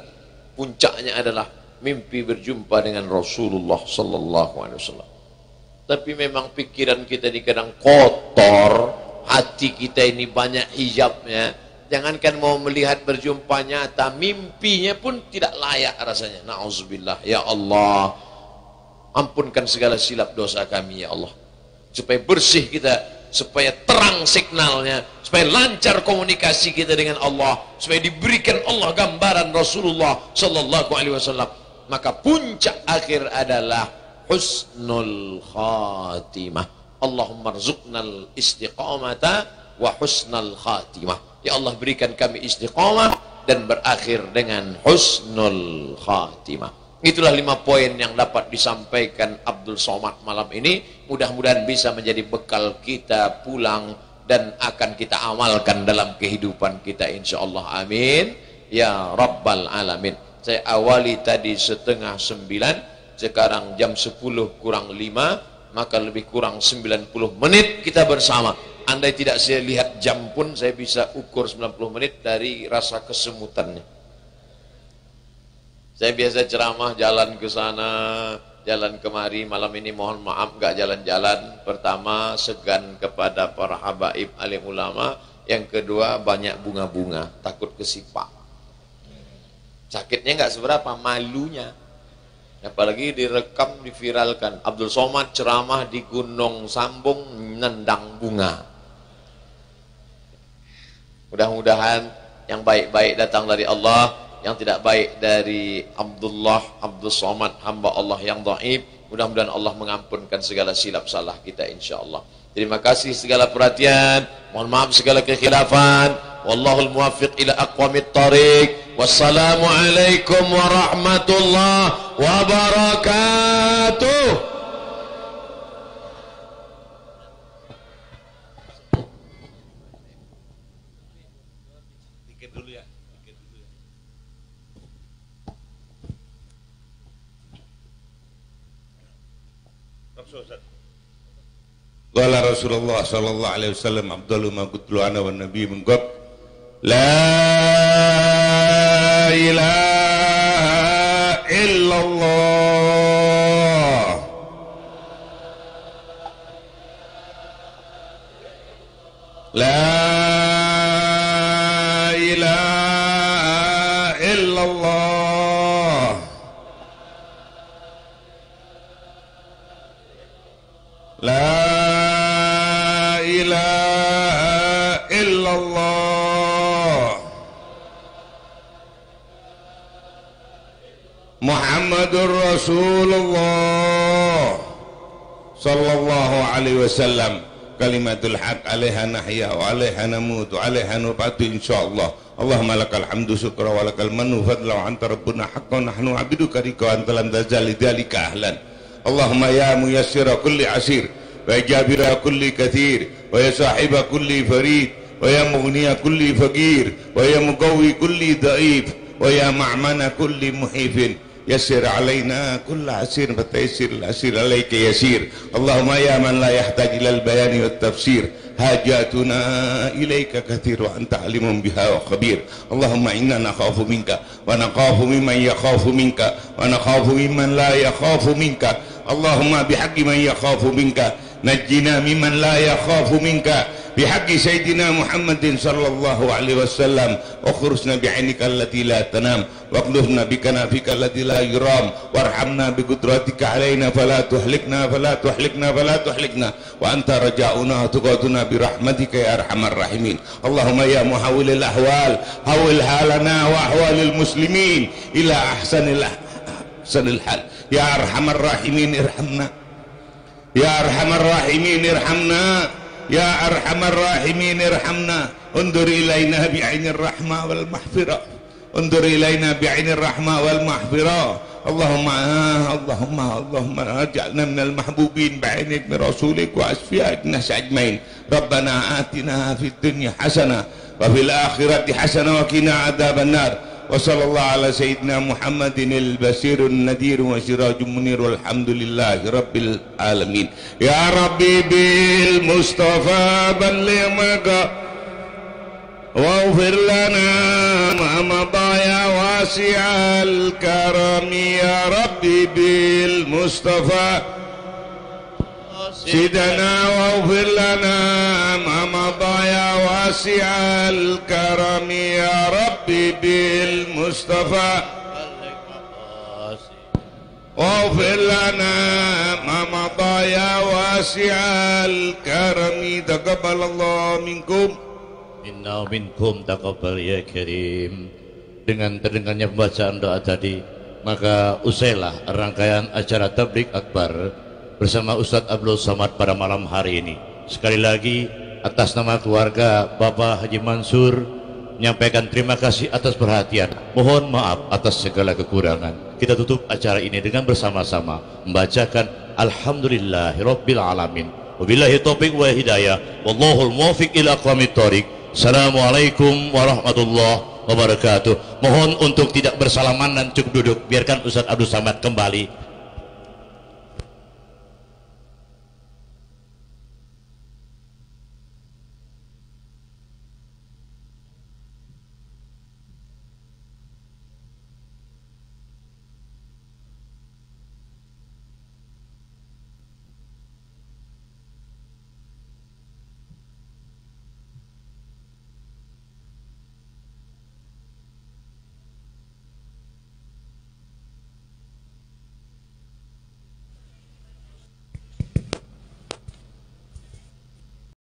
Puncaknya adalah mimpi berjumpa dengan Rasulullah sallallahu alaihi wasallam. Tapi memang pikiran kita ini kadang kotor, hati kita ini banyak hijabnya. Jangankan mau melihat berjumpa nyata, mimpinya pun tidak layak rasanya. Na'udzubillah. Ya Allah, ampunkan segala silap dosa kami ya Allah, supaya bersih kita, supaya terang signalnya, supaya lancar komunikasi kita dengan Allah, supaya diberikan Allah gambaran Rasulullah sallallahu alaihi wasallam. Maka puncak akhir adalah husnul khatimah. Allahumma rzuqnal istiqamata wa husnal khatimah. Ya Allah, berikan kami istiqamah dan berakhir dengan husnul khatimah. Itulah 5 poin yang dapat disampaikan Abdul Somad malam ini. Mudah-mudahan bisa menjadi bekal kita pulang dan akan kita amalkan dalam kehidupan kita insyaallah. Amin ya rabbal alamin. Saya awali tadi 8:30, sekarang jam 10 kurang 5, maka lebih kurang 90 menit kita bersama. Andai tidak saya lihat jam pun saya bisa ukur 90 menit dari rasa kesemutannya. Saya biasa ceramah jalan ke sana, jalan kemari. Malam ini mohon maaf gak jalan-jalan. Pertama, segan kepada para habaib alim ulama. Yang kedua, banyak bunga-bunga, takut kesipak. Sakitnya gak seberapa, malunya. Apalagi direkam, diviralkan. Abdul Somad ceramah di Gunung Sambung, nendang bunga. Mudah-mudahan yang baik-baik datang dari Allah, yang tidak baik dari Abdul Somad, hamba Allah yang dhaif. Mudah-mudahan Allah mengampunkan segala silap salah kita insyaallah. Terima kasih segala perhatian, mohon maaf segala kekhilafan. Wallahul muwaffiq ila aqwamit thariq. Wassalamualaikum warahmatullahi wabarakatuh. Qala Rasulullah sallallahu alaihi wasallam afdalu ma qultu ana wan nabi min qabl la ilaha illallah la ilaha illallah la ilaha illallah Muhammadur Rasulullah sallallahu alaihi wasallam kalimatul haq alaiha nahya wa alaiha namut wa alaiha nubatu insyaallah. Allahumma lakal hamdu syukra wa lakal manu fadla wa anta rabbuna haqqan nahnu abiduka rika wa anta lam tazal lidzalika ahlan. Allahumma ya muyassira kulli asir wa jabira kulli kathir wa ya sahiba kulli farid wa ya mughniya kulli faqir wa ya muqawwi kulli dhaif wa ya ma'mana kulli muhifin yassir alaina kulla asir fataysir al-asir alayka yasir. Allahumma ya man la yahtaj ila al-bayani wat tafsir hajatuna ilayka kathir wa anta alimun biha wa khabir. Allahumma inna nakhafu minka wa nakhafu mimman yakhafu minka wa nakhafu mimman la yakhafu minka. Allahumma bihaqqi man yakhafu minka najjina mimman la yakhafu minka bihaqqi sayyidina Muhammadin sallallahu alaihi wasallam ukhrusna bi'ainika allati la tanam waqlufna bikanafika allati la yuram warhamna biqudratika alaina fala tuhlikna fala tuhlikna fala tuhlikna wa anta raja'una tuqatuna birahmatika ya arhamar rahimin. Allahumma ya muhawwilil ahwal hawwil halana wa ahwalil muslimin ila ahsanil hal ya arhamar rahimin irhamna ya arhamar rahimin irhamna ya arhamar rahimin irhamna undur ilaina bi'ainir rahmah wal mahfirah undur ilaina bi'ainir rahmah wal mahfirah. Allahumma aj'alna minal mahbubin bi'ainik min rasulik wa asfi'at nas ajmain. Rabbana atina fid dunya hasanah wa fil akhirati hasanah wa qina adzaban nar. Wa sallallahu ala sayyidina Muhammadin al-basirun nadir wa sirajun munir walhamdulillahi rabbil alamin. Ya Rabbi bil Mustafa balligh maka waghfir lana ma madha ya wasi'al karam. Ya Rabbi bil Mustafa sidana waghfir lana ma madha ya wasi'al karam. Ya Rabbi bil Mustafa waghfir lana ma madha ya wasi'al karam. Taqabbalallahu minkum minna minkum taqabbal ya karim. Dengan terdengarnya pembacaan doa tadi, maka usailah rangkaian acara tabligh akbar bersama Ustadz Abdul Somad pada malam hari ini. Sekali lagi atas nama keluarga Bapak Haji Mansur menyampaikan terima kasih atas perhatian. Mohon maaf atas segala kekurangan. Kita tutup acara ini dengan bersama-sama membacakan Alhamdulillahirabbil alamin. Wabillahi taufiq wa hidayah. Wallahul muwaffiq ila aqwamit thoriq. Assalamualaikum warahmatullahi wabarakatuh. Mohon untuk tidak bersalaman dan cukup duduk. Biarkan Ustadz Abdul Somad kembali